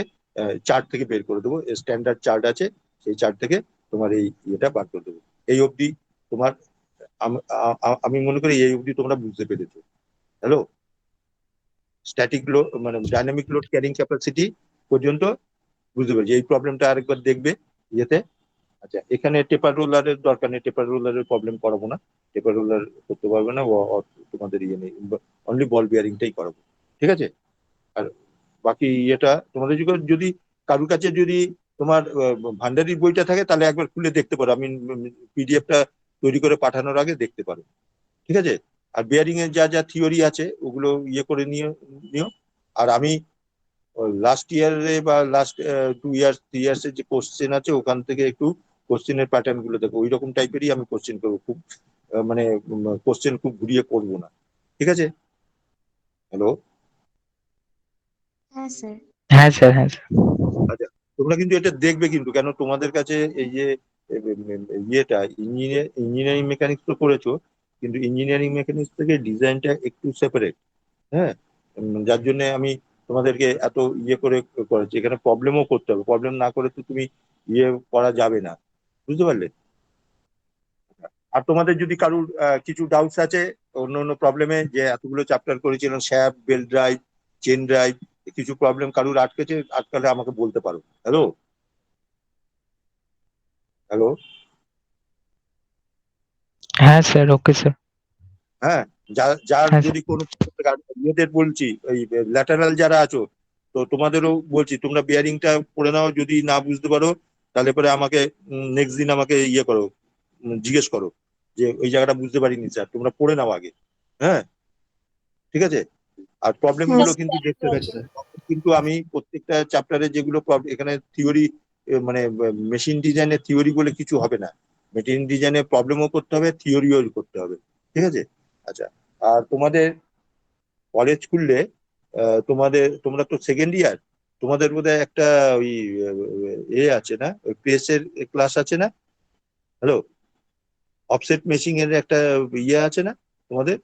চার্ট থেকে বের করে দেবো। স্ট্যান্ডার্ড চার্ট আছে, সেই চার্ট থেকে তোমার এই ইয়েটা বার করে দেবো। এই অবধি তোমার আমি মনে করি এই অবধি তোমরা বুঝতে পেরেছো। হ্যালো, স্ট্যাটিক লোড মানে ডাইনামিক লোড ক্যারিং ক্যাপাসিটি পর্যন্ত বুঝতে পেরেছি। এই প্রবলেমটা আরেকবার দেখবে ইয়েতে। আচ্ছা, এখানে টেপার রোলারের দরকার নেই, টেপার রোলারের প্রবলেম করাবো না, টেপার রোলার করতে পারবে না, তোমাদের ইয়ে নেই, অনলি বল বিয়ারিংটাই করাবো, ঠিক আছে? আর বাকি এটা তোমাদের যদি কারুর কাছে যদি তোমার ভান্ডারির বইটা থাকে তাহলে একবার খুলে দেখতে পারো, আমি পিডিএফটা তৈরি করে পাঠানোর আগে দেখতে পারো, ঠিক আছে? আর বিয়ারিং এর যা যা থিওরি আছে ওগুলো ইয়ে করে নিও। আর আমি লাস্ট ইয়ারে বা লাস্ট 2 ইয়ার্স 3 ইয়ার্স এর যে কোশ্চেন আছে ওখান থেকে একটু কোশ্চেনের প্যাটার্ন গুলো দেখো, ওই রকম টাইপেরই আমি কোশ্চেন করবো, খুব মানে কোশ্চেন খুব ঘুরিয়ে করবো না, ঠিক আছে? হ্যালো, হ্যাঁ স্যার। হ্যাঁ স্যার, হ্যাঁ স্যার। আচ্ছা, তোমরা কিন্তু এটা দেখবে কিন্তু, কেন তোমাদের কাছে এই যে ইয়েটা ইঞ্জিনিয়ারিং মেকানিক্স তো করেছো, কিন্তু ইঞ্জিনিয়ারিং মেকানিক্স থেকে ডিজাইনটা একটু সেপারেট। হ্যাঁ, যার জন্য আমি তোমাদেরকে এত ইয়ে করে করেছি। এখানে প্রবলেমও করতে হবে, প্রবলেম না করে তো তুমি ইয়ে করা যাবে না, বুঝতে পারলে? আর তোমাদের যদি কারুর কিছু ডাউটস আছে অন্য অন্য প্রবলেমে, যে এতগুলো চ্যাপ্টার করেছিলাম, shaft, belt drive, chain drive, কিছু প্রবলেম কারুর আটকালে আমাকে বলতে পারো। হ্যালো, হ্যালো, হ্যাঁ স্যার, ওকে স্যার। হ্যাঁ, যার হ্যাঁ যদি কোনো ইয়েদের বলছি, ওই ল্যাটারাল যারা আছো, তো তোমাদেরও বলছি তোমরা বিয়ারিংটা পড়ে নাও, যদি না বুঝতে পারো তাহলে পরে আমাকে নেক্সট দিন আমাকে ইয়ে করো, জিজ্ঞেস করো যে ওই জায়গাটা বুঝতে পারিনি স্যার, তোমরা পড়ে নাও আগে। হ্যাঁ, ঠিক আছে? আর প্রবলেম হ্যাঁ গুলো কিন্তু দেখতে থাকবে, কিন্তু আমি প্রত্যেকটা চ্যাপ্টারে যেগুলো এখানে থিওরি, মানে মেশিন ডিজাইনের থিওরি বলে কিছু হবে না, মেশিন ডিজাইনে প্রবলেমও করতে হবে, থিওরিও করতে হবে, ঠিক আছে? আচ্ছা, আর তোমাদের কলেজ খুললে তোমরা তো সেকেন্ড ইয়ার, তোমাদের বোধহয় একটা ওই আছে না, ওই প্রেসের ক্লাস আছে না? হ্যালো, অফসেট মেশিং এর একটা ইয়ে আছে না তোমাদের,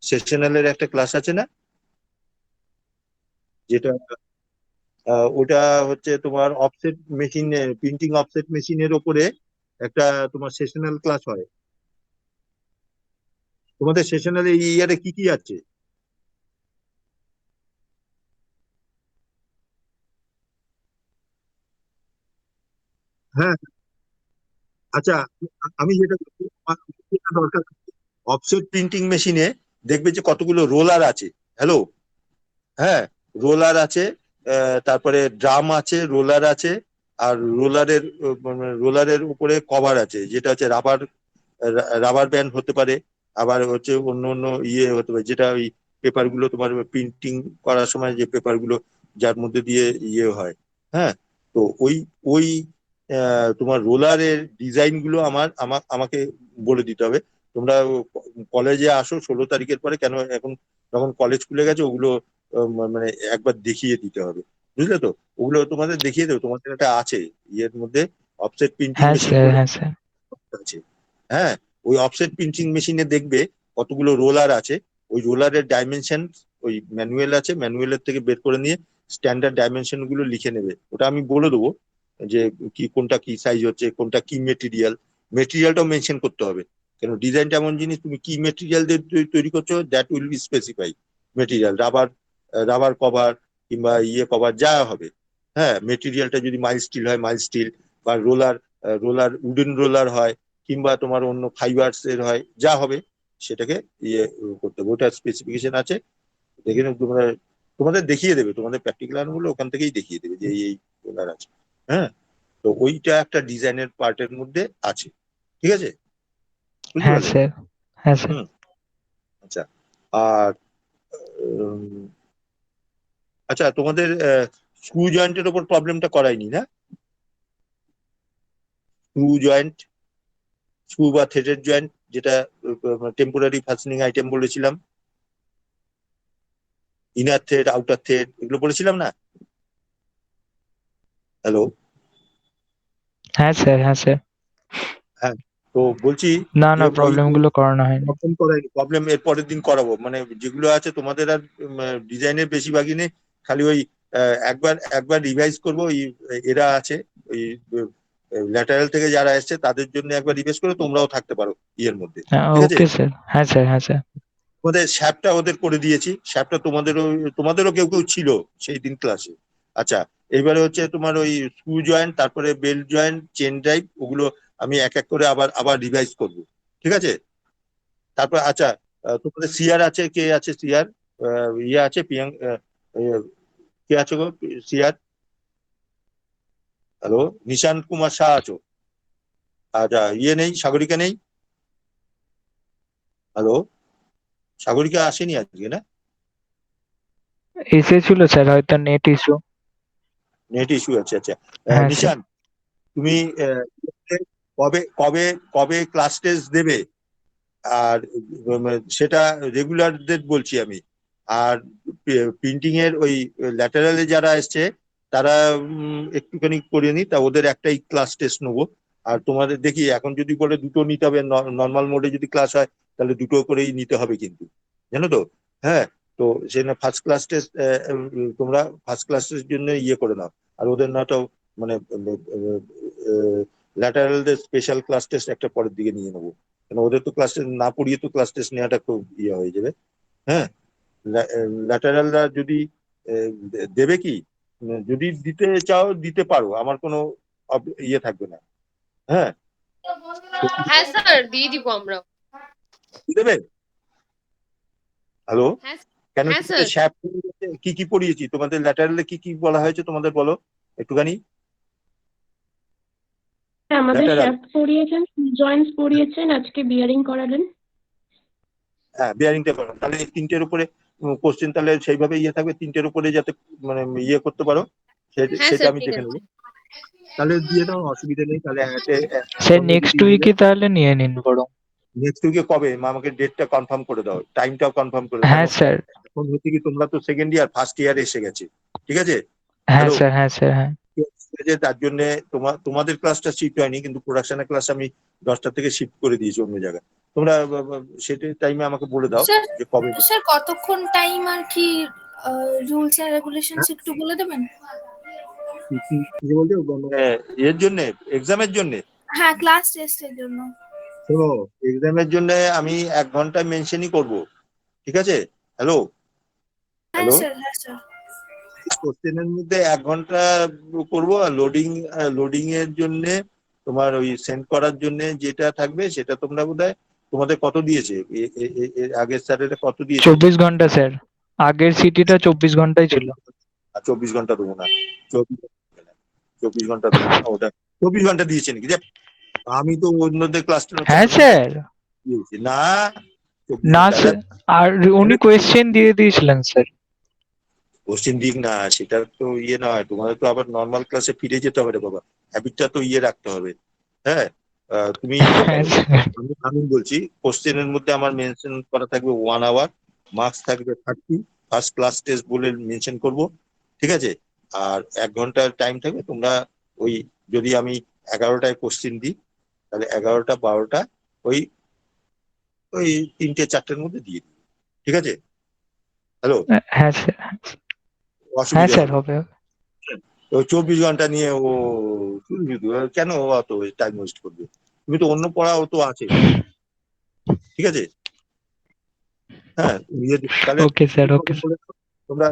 সেশনালের একটা ক্লাস আছে না, যেটা ওটা হচ্ছে তোমার অফসেট মেশিন, প্রিন্টিং অফসেট মেশিনের ওপরে একটা তোমার সেশনাল ক্লাস হয়। তোমাদের সেশনাল এই ইয়ারে কি কি আছে? হ্যাঁ, আচ্ছা, আমি যেটা বলছি, আমার যেটা দরকার, অফসেট প্রিন্টিং মেশিনে দেখবে যে কতগুলো রোলার আছে। হ্যালো, হ্যাঁ, রোলার আছে, তারপরে ড্রাম আছে, রোলার আছে, আর রোলারের উপরে কভার আছে, যেটা হচ্ছে রাবার, রাবার ব্যান্ড হতে পারে, আবার হচ্ছে অন্য অন্য ইয়ে হতে পারে, যেটা ওই পেপার গুলো তোমার প্রিন্টিং করার সময় যে পেপার গুলো যার মধ্যে দিয়ে ইয়ে হয়। হ্যাঁ, তো ওই ওই তোমার রোলারের ডিজাইন গুলো আমাকে বলে দিতে হবে। তোমরা কলেজে আসো 16 তারিখের পরে, কেন এখন যখন কলেজ খুলে গেছে ওগুলো মানে একবার দেখিয়ে দিতে হবে, বুঝলে তো? ওগুলো তোমাদের দেখিয়ে দেবো, তোমাদের একটা আছে ইয়ের মধ্যে, অফসেট প্রিন্টিং হ্যাঁ মেশিন স্যার, বলে হ্যাঁ স্যার। আছে। হ্যাঁ, ওই অফসেট প্রিন্টিং মেশিনে দেখবে কতগুলো রোলার আছে, ওই রোলারের ডাইমেনশন ওই ম্যানুয়াল আছে, ম্যানুয়ালের থেকে বের করে নিয়ে স্ট্যান্ডার্ড ডাইমেনশন গুলো লিখে নেবে, ওটা আমি বলে দেবো যে কি কোনটা কি সাইজ হচ্ছে, কোনটা কি মেটেরিয়াল, মেটেরিয়ালটাও মেনশন করতে হবে। কেন ডিজাইনটা এমন জিনিস, তুমি কি মেটেরিয়াল দিয়ে তৈরি করছো, that will be specify material, rubber, rubber cover কিংবা ইয়ে কভার যা হবে। হ্যাঁ, মেটেরিয়ালটা যদি মাইল স্টিল হয় মাইল স্টিল, বা রোলার উডেন রোলার হয়, কিংবা তোমার অন্য ফাইবার্স এর হয়, যা হবে সেটাকে ইয়ে করতে হবে, ওটার স্পেসিফিকেশন আছে। দেখে নিও, তোমাদের দেখিয়ে দেবে, তোমাদের প্র্যাকটিক্যাল গুলো ওখান থেকেই দেখিয়ে দেবে যে এই রোলার আছে। হ্যাঁ, তো ওইটা একটা ডিজাইনের পার্টের মধ্যে আছে, ঠিক আছে? বুঝতে হ্যাঁ পারলে? স্যার, হ্যাঁ স্যার। হুম, আচ্ছা। আর উম, আচ্ছা, তোমাদের স্ক্রু জয়েন্টের ওপর প্রবলেমটা করাইনি না? স্ক্রু জয়েন্ট, স্ক্রু বা থ্রেডের জয়েন্ট, যেটা টেম্পোরারি ফাস্টেনিং আইটেম বলেছিলাম, ইনার থ্রেড, আউটার থ্রেড, এগুলো বলেছিলাম না? হ্যালো, হ্যাঁ স্যার, হ্যাঁ স্যার। হ্যাঁ, তো বলছি না যে না, ওই প্রবলেম গুলো করানো হয়নি। প্রবলেম করাইনি, প্রবলেম এর পরের দিন করাবো। মানে যেগুলো আছে তোমাদের আর ডিজাইনের বেশিরভাগই নেই, খালি ওই একবার একবার রিভাইজ করবো। ওই এরা আছে ওই ল্যাটারাল থেকে যারা এসছে তাদের জন্য একবার রিভাইজ করে তোমরাও থাকতে পারো ইয়ের মধ্যে, হ্যাঁ, ঠিক আছে? Okay sir. হ্যাঁ স্যার, হ্যাঁ স্যার। ওদের শ্যাপটা ওদের করে দিয়েছি, শ্যাপটা তোমাদেরও কেউ কেউ ছিল সেই দিন ক্লাসে। আচ্ছা, এবারে হচ্ছে তোমার ওই স্ক্রু জয়েন্ট, তারপরে বেল্ট জয়েন্ট, চেন ড্রাইভ, ওগুলো আমি এক এক করে আবার আবার রিভাইজ করব, ঠিক আছে? তারপর আচ্ছা, তোমাদের সিআর আছে, কে আছে সিআর? ইয়ে আছে কে আছো গো সিআর? হ্যালো, নিশান্ত কুমার শাহ আছো? আচ্ছা, ইয়ে নেই, সাগরিকা নেই? হ্যালো, সাগরিকা আসেনি আজকে না? এসেছিল স্যার, হয়তো নেট ইস্যু। নেট ইস্যু আছে, আচ্ছা। হ্যাঁ স্যার। নিশান্ত, তুমি কবে কবে কবে ক্লাস টেস্ট দেবে? আর সেটা রেগুলার ডেট বলছি আমি। আর প্রিন্টিং এর ওই ল্যাটারালে যারা এসছে তারা একটুখানি করে নি, তা ওদের একটাই ক্লাস টেস্ট নেবো। আর তোমাদের দেখি এখন যদি বলে দুটো নিতে হবে, নর্মাল মোডে যদি ক্লাস হয় তাহলে দুটো করেই নিতে হবে কিন্তু, জানো তো? হ্যাঁ, তো সেটা ফার্স্ট ক্লাস টেস্ট, তোমরা ফার্স্ট ক্লাসের জন্য ইয়ে করে নাও। আর ওদের নাটাও মানে ল্যাটারালদের স্পেশাল ক্লাস টেস্ট একটা পরের দিকে নিয়ে নেবো, কেন ওদের তো ক্লাস টেস্ট না পড়িয়ে তো ক্লাস টেস্ট নেওয়াটা খুব ইয়ে হয়ে যাবে। হ্যাঁ, ল্যাটারালরা যদি দেবে কি, যদি দিতে চাও দিতে পারো, আমার কোনো ইয়ে থাকবে না। হ্যাঁ, হ্যাঁ স্যার, দিয়ে দিব আমরা। দেবে? হ্যালো, হ্যাঁ কেন হ্যাঁ তোমাদের স্যার। স্যাপ কি কি পড়িয়েছি, তোমাদের ল্যাটারালে কি কি বলা হয়েছে তোমাদের বলো একটুখানি। আমাদের ল্যাটারাল, শ্যাফট পড়িয়েছেন, জয়েন্টস পড়িয়েছেন, আজকে বিয়ারিং করালেন। হ্যাঁ বিয়ারিংটা করো, তাহলে এই তিনটের উপরে কোশ্চেন তাহলে সেইভাবে ইয়ে থাকবে, তিনটের উপরে যাতে মানে ইয়ে করতে পারো, হ্যাঁ সেটা স্যার, আমি ঠিক দেখে আছে। নেবো। তাহলে দিয়ে দাও, অসুবিধা নেই। তাহলে স্যার একসঙ্গে নেক্সট যদি উইকে তাহলে নিয়ে নিন বরং। নেক্সট উইকে কবে আমাকে ডেটটা কনফার্ম করে দাও, টাইমটাও কনফার্ম করে, কেন হ্যাঁ স্যার। এখন হচ্ছে কি তোমরা তো সেকেন্ড ইয়ার, ফার্স্ট ইয়ার এসে গেছে, ঠিক আছে? হ্যাঁ হ্যালো, স্যার, হ্যাঁ স্যার, হ্যাঁ। তার জন্য তোমাদের ক্লাসটা শিফট হয়নি, কিন্তু প্রোডাকশনের ক্লাস আমি 10টা থেকে শিফট করে দিয়েছি অন্য জায়গায়। তোমরা সেটা টাইমে আমাকে বলে দাও স্যার যে কবে। স্যার কতক্ষণ টাইম আর কি রুলস এন্ড রেগুলেশনস একটু বলে দেবেন? কি বলছো মানে এর জন্য, এক্সামের জন্য? হ্যাঁ, ক্লাস টেস্টের জন্য। শোনো, এক্সামের জন্য আমি 1 ঘন্টা মেনশনই করব, ঠিক আছে? হ্যালো, হ্যাঁ হ্যালো, স্যার, হ্যাঁ স্যার। কোশ্চেনের মধ্যে 1 ঘন্টা করব। আর লোডিং এর জন্য তোমার ওই সেন্ড করার জন্য যেটা থাকবে সেটা তোমরা বোধহয় তোমাদের কত দিয়েছে, এর আগের স্যারেরা কত দিয়েছে? 24 ঘন্টা স্যার। আগের সিটিটা 24 ঘন্টাই ছিল। 24 ঘন্টা দেবো না, 24 ঘন্টা দেবো না ওটা। 24 ঘন্টা দিয়েছে নাকি? দেখ, আমি তো অন্যদের ক্লাস হ্যাঁ স্যার। দিয়েছি না, 24 না ঘন্টা স্যার, আর উনি কোয়েশ্চেন দিয়ে দিয়েছিলেন স্যার। কোশ্চেন দিক না, সেটা তো ইয়ে নয়, তোমাদের তো আবার নর্মাল ক্লাসে ফিরে যেতে হবে রে বাবা, হ্যাবিটটা তো ইয়ে রাখতে হবে। হ্যাঁ, তুমি ইয়ে হ্যাঁ করো, স্যার। আমি বলছি কোশ্চেনের মধ্যে আমার মেনশন করা থাকবে 1 আওয়ার, মার্কস থাকবে 30, ফার্স্ট ক্লাস টেস্ট বলে মেনশন করব, ঠিক আছে? আর 1 ঘন্টার টাইম থাকবে। তোমরা ওই যদি আমি 11টায় কোশ্চেন দিই তাহলে 11টা 12টা ওই ওই 3টে 4টের মধ্যে দিয়ে দিই, ঠিক আছে? হ্যালো, হ্যাঁ স্যার। হ্যাঁ অসুবিধা স্যার, হবে না। হবে হবে। তো 24 ঘন্টা নিয়ে ও শুধু কেন অত টাইম ওয়েস্ট করবে? তুমি তো অন্য পড়াও তো আছে, ঠিক আছে? হ্যাঁ, তাহলে ওকে স্যার, ওকে স্যার। বলে দাও, তোমরা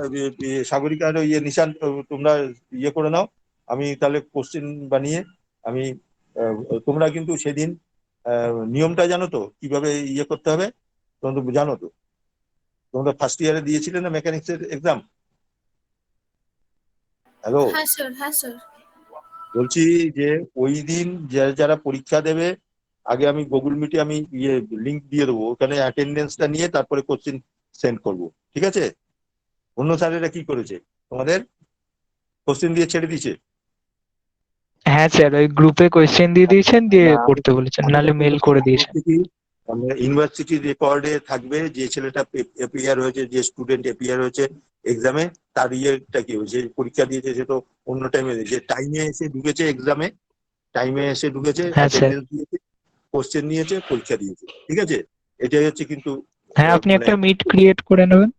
সাগরিকা আর ইয়ে নিশান, তোমরা ইয়ে করে নাও। আমি তাহলে কোশ্চেন বানিয়ে আমি তোমরা কিন্তু সেদিন নিয়মটা জানো তো কিভাবে ইয়ে করতে হবে? তোমরা তো জানো তো, তোমরা ফার্স্ট ইয়ারে দিয়েছিলে না মেকানিক্স এর এক্সাম? হ্যালো, হ্যাঁ স্যার, হ্যাঁ স্যার। বলছি যে ওই দিন যারা যারা পরীক্ষা দেবে, আগে আমি গুগল মিটে আমি ইয়ে লিংক দিয়ে দেবো, ওখানে অ্যাটেন্ডেন্সটা নিয়ে তারপরে কোশ্চেন সেন্ড করব, ঠিক আছে? অন্য স্যারেরা কি করেছে তোমাদের? কোশ্চেন দিয়ে ছেড়ে দিয়েছে? হ্যাঁ স্যার, ওই গ্রুপে কোয়েশ্চেন দিয়ে দিয়েছেন, দিয়ে করতে বলেছেন, নাহলে মেল করে দিয়েছেন। ইউনিভার্সিটি রেকর্ডে থাকবে যে ছেলেটা এপিআর হয়েছে, যে স্টুডেন্ট এপিআর হয়েছে এক্সামে, তার ইয়েটা কি হয়েছে, পরীক্ষা দিয়েছে, সে তো অন্য টাইমে, যে টাইমে এসে ঢুকেছে এক্সামে, টাইমে এসে ঢুকেছে, হ্যাঁ স্যার। অ্যাটেন্ডেন্স দিয়েছে, কোশ্চেন নিয়েছে, পরীক্ষা দিয়েছে, ঠিক আছে? এটাই হচ্ছে কিন্তু হ্যাঁ, আপনি মানে একটা মিট ক্রিয়েট করে নেবেন।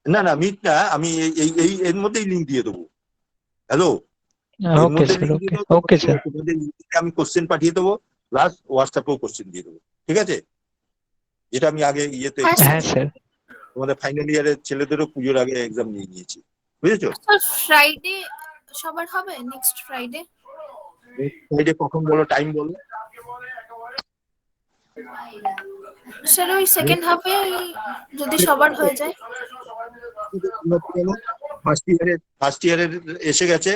না না মিট না, আমি এই এর মধ্যেই লিঙ্ক দিয়ে দেবো। হ্যালো, এর ওকে মধ্যে স্যার, লিঙ্ক দিয়ে ওকে দেবো, ওকে স্যার। তোমাদের link-এ আমি কোশ্চেন পাঠিয়ে দেবো, প্লাস হোয়াটসঅ্যাপেও কোশ্চেন দিয়ে দেবো, ঠিক আছে? যেটা আমি আগে ইয়েতে হ্যাঁ হ্যাঁ স্যার। তোমাদের ফাইনাল ইয়ারের ছেলেদেরও পুজোর আগে এক্সাম নিয়ে নিয়েছি, বুঝেছো? স্যার ফ্রাইডে সবার হবে, নেক্সট ফ্রাইডে। ফ্রাইডে কখন বলো, টাইম বলো। স্যার ওই সেকেন্ড হাফে যদি সবার হয়ে যায়। ফার্স্ট ইয়ারের এসে গেছে,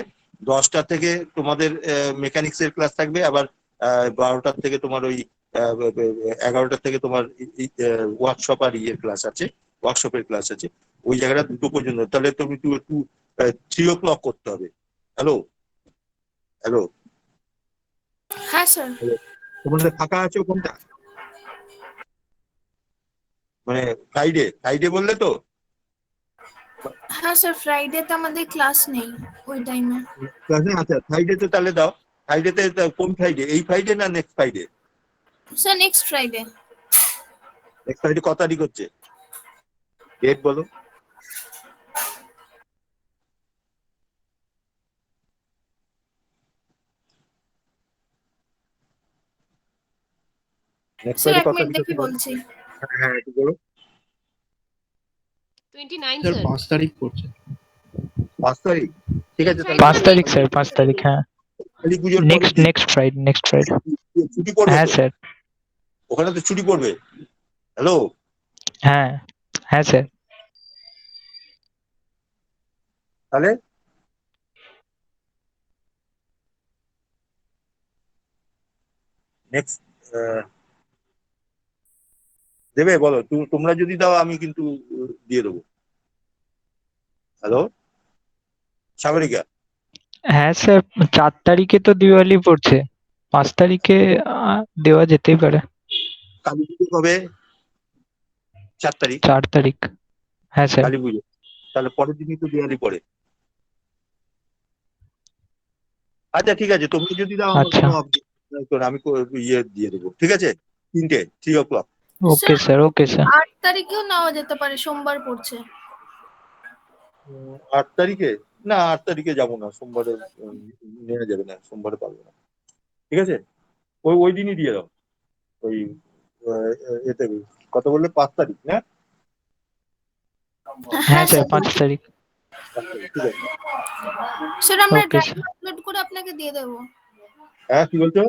10টা থেকে তোমাদের মেকানিক্স এর ক্লাস থাকবে, আবার 12টার থেকে তোমার ওই 11টার থেকে তোমার ওয়ার্কশপ আর ইয়ের ক্লাস আছে, ওয়ার্কশপের ক্লাস আছে, ওই জায়গাটা 2টো পর্যন্ত। তাহলে তুমি একটু 3 o'clock করতে হবে। হ্যালো হ্যালো, হ্যাঁ স্যার। তোমাদের ফাঁকা আছে কোনটা, মানে ফ্রাইডে বললে তো? হ্যাঁ স্যার, ফ্রাইডেতে আমাদের ক্লাস নেই ওই টাইমে। আচ্ছা, ফ্রাইডেতে তাহলে দাও। ফ্রাইডেতে কোন ফ্রাইডে, এই ফ্রাইডে না next Friday? Sir next Friday. Next Friday কত তারিখ হচ্ছে, ডেট বলো। নেক্সট স্যার ফ্রাইডে এক কত মিনিট তারিখ দেখি হচ্ছে? বলছি। হ্যাঁ একটু বলো। 29 স্যার স্যার। 5 তারিখ পড়ছে। 5 তারিখ, ঠিক আছে। তাহলে 5 তারিখ স্যার, 5 তারিখ, হ্যাঁ। কালী পুজোর পরের নেক্সট দিন নেক্সট ফ্রাইডে, নেক্সট ফ্রাইডে। ছুটি পড়বে হ্যাঁ তো? স্যার। ওখানে তো ছুটি পড়বে। হ্যালো, হ্যাঁ হ্যাঁ স্যার। তাহলে নেক্সট দেবে বলো, তোমরা যদি দাও আমি কিন্তু দিয়ে দেবো। হ্যালো সাগরিকা, হ্যাঁ স্যার, 4 তারিখে তো দিওয়ালি পড়ছে, 5 তারিখে দেওয়া যেতেই পারে। কালী পুজো কবে? 4 তারিখ 4 তারিখ, হ্যাঁ স্যার। কালী পুজো, তাহলে পরের দিনই তো দিওয়ালি পড়ে। আচ্ছা ঠিক আছে, তুমি যদি দাও আমার আচ্ছা, কোনো অবজেকশন, আমি ইয়ে দিয়ে দেবো, ঠিক আছে? 3 o'clock। Okay sir, okay sir. 8 তারিখেও নেওয়া যেতে পারে, সোমবার পড়ছে। 8 তারিখে না, 8 তারিখে যাবো না, সোমবারে নেওয়া যাবে না, সোমবারে পারবো না, ঠিক আছে? ওই দিনই দিয়ে দাও, ওই এতে কত বললে, 5 তারিখ না? হ্যাঁ হ্যাঁ স্যার, স্যার। 5 তারিখ। 5 তারিখ, ঠিক আছে। স্যার আমরা ওকে ড্রাইভে স্যার। আপলোড করে আপনাকে দিয়ে দেবো। হ্যাঁ কি বলছো?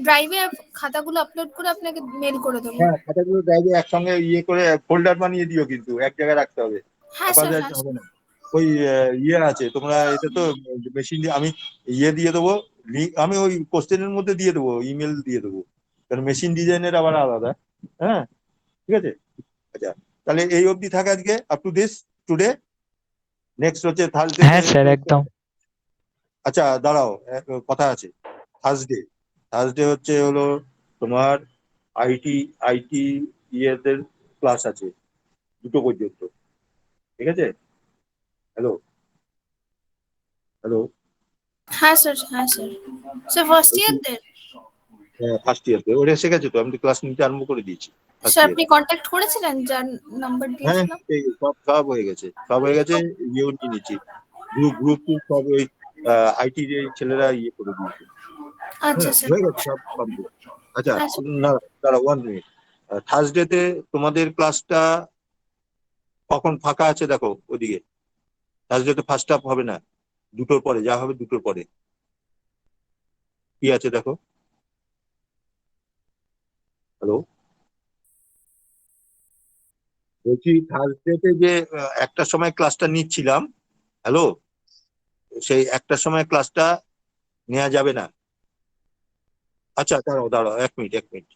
ড্রাইভে খাতাগুলো আপলোড করে আপনাকে মেল করে দেবো। হ্যাঁ খাতাগুলো ড্রাইভে একসঙ্গে ইয়ে করে ফোল্ডার বানিয়ে দিও, কিন্তু এক জায়গায় রাখতে হবে, হ্যাঁ আপাতত স্যার, হ্যাঁ হবে স্যার। না। ওই ইয়ে আছে, তোমরা এটা তো মেশিন দিয়ে, আমি ইয়ে দিয়ে দেবো, আমি ওই কোশ্চেনের মধ্যে দিয়ে দেবো, ইমেল দিয়ে দেবো, কারণ মেশিন ডিজাইনের আবার আলাদা। হ্যাঁ ঠিক আছে। আচ্ছা তাহলে এই অবধি থাকা আজকে, up to this today. Next হচ্ছে থার্সডে। হ্যাঁ স্যার, একদম। আচ্ছা দাঁড়াও, কথা আছে। থার্সডে, থার্সডে হলো তোমার আইটি আইটি ইয়েদের ক্লাস আছে 2টো পর্যন্ত, ঠিক আছে? হ্যালো হ্যালো, হ্যাঁ স্যার, হ্যাঁ স্যার। স্যার ফার্স্ট ইয়ারদের। ফার্স্ট ইয়ার ওরা এসে গেছে তো, আমি তো ক্লাস নিতে আরম্ভ করে দিয়েছি ফার্স্ট স্যার ইয়ার। আপনি কন্ট্যাক্ট করেছিলেন যার নাম্বার হ্যাঁ দিয়েছিলাম? সব হয়ে গেছে, সব হয়ে গেছে, ইয়েও নিয়ে নিচ্ছি, গ্রুপ সব ওই আইটি যে ছেলেরা ইয়ে করে দিয়েছে। আচ্ছা হ্যাঁ স্যার। হয়ে গেছে সব কমপ্লিট। আচ্ছা হ্যাঁ স্যার। না, দাঁড়া 1 মিনিট। থার্সডেতে তোমাদের ক্লাসটা কখন ফাঁকা আছে দেখো ওদিকে। থার্সডেতে ফার্স্ট হাফ হবে না, 2টোর পরে, যা হবে 2টোর পরে কি আছে দেখো। হ্যালো, বলছি থার্সডেতে যে একটার সময় ক্লাসটা নিচ্ছিলাম, হ্যালো, সেই একটার সময় ক্লাসটা নেওয়া যাবে না। আচ্ছা দাঁড়াও দাঁড়াও, 1 মিনিট।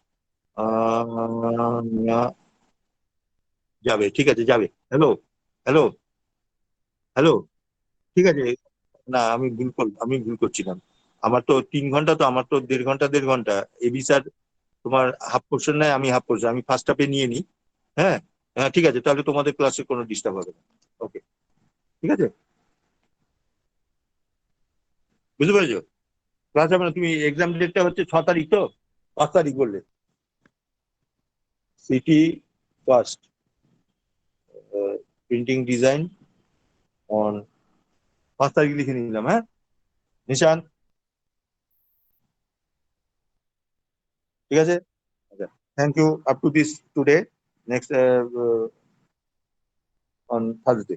নেওয়া যাবে, ঠিক আছে যাবে। হ্যালো হ্যালো হ্যালো, ঠিক আছে না আমি ভুল করছিলাম। আমার তো 3 ঘন্টা, তো আমার তো 1.5 ঘন্টা এবি স্যার তোমার হাফ পোর্শন নেয়, আমি হাফ পোর্শন, আমি ফার্স্ট হাফে নিয়ে নিই। হ্যাঁ হ্যাঁ ঠিক আছে, তাহলে তোমাদের ক্লাসে কোনো ডিস্টার্ব হবে না। ওকে, ঠিক আছে, বুঝতে পেরেছো? ক্লাস হবে না। তুমি এক্সাম ডেটটা হচ্ছে 6 তারিখ, তো 5 তারিখ বললে? CT first, printing design on 5 তারিখ লিখে নিলাম। হ্যাঁ নিশান, ঠিক আছে। আচ্ছা, thank you up to this today, next on Thursday.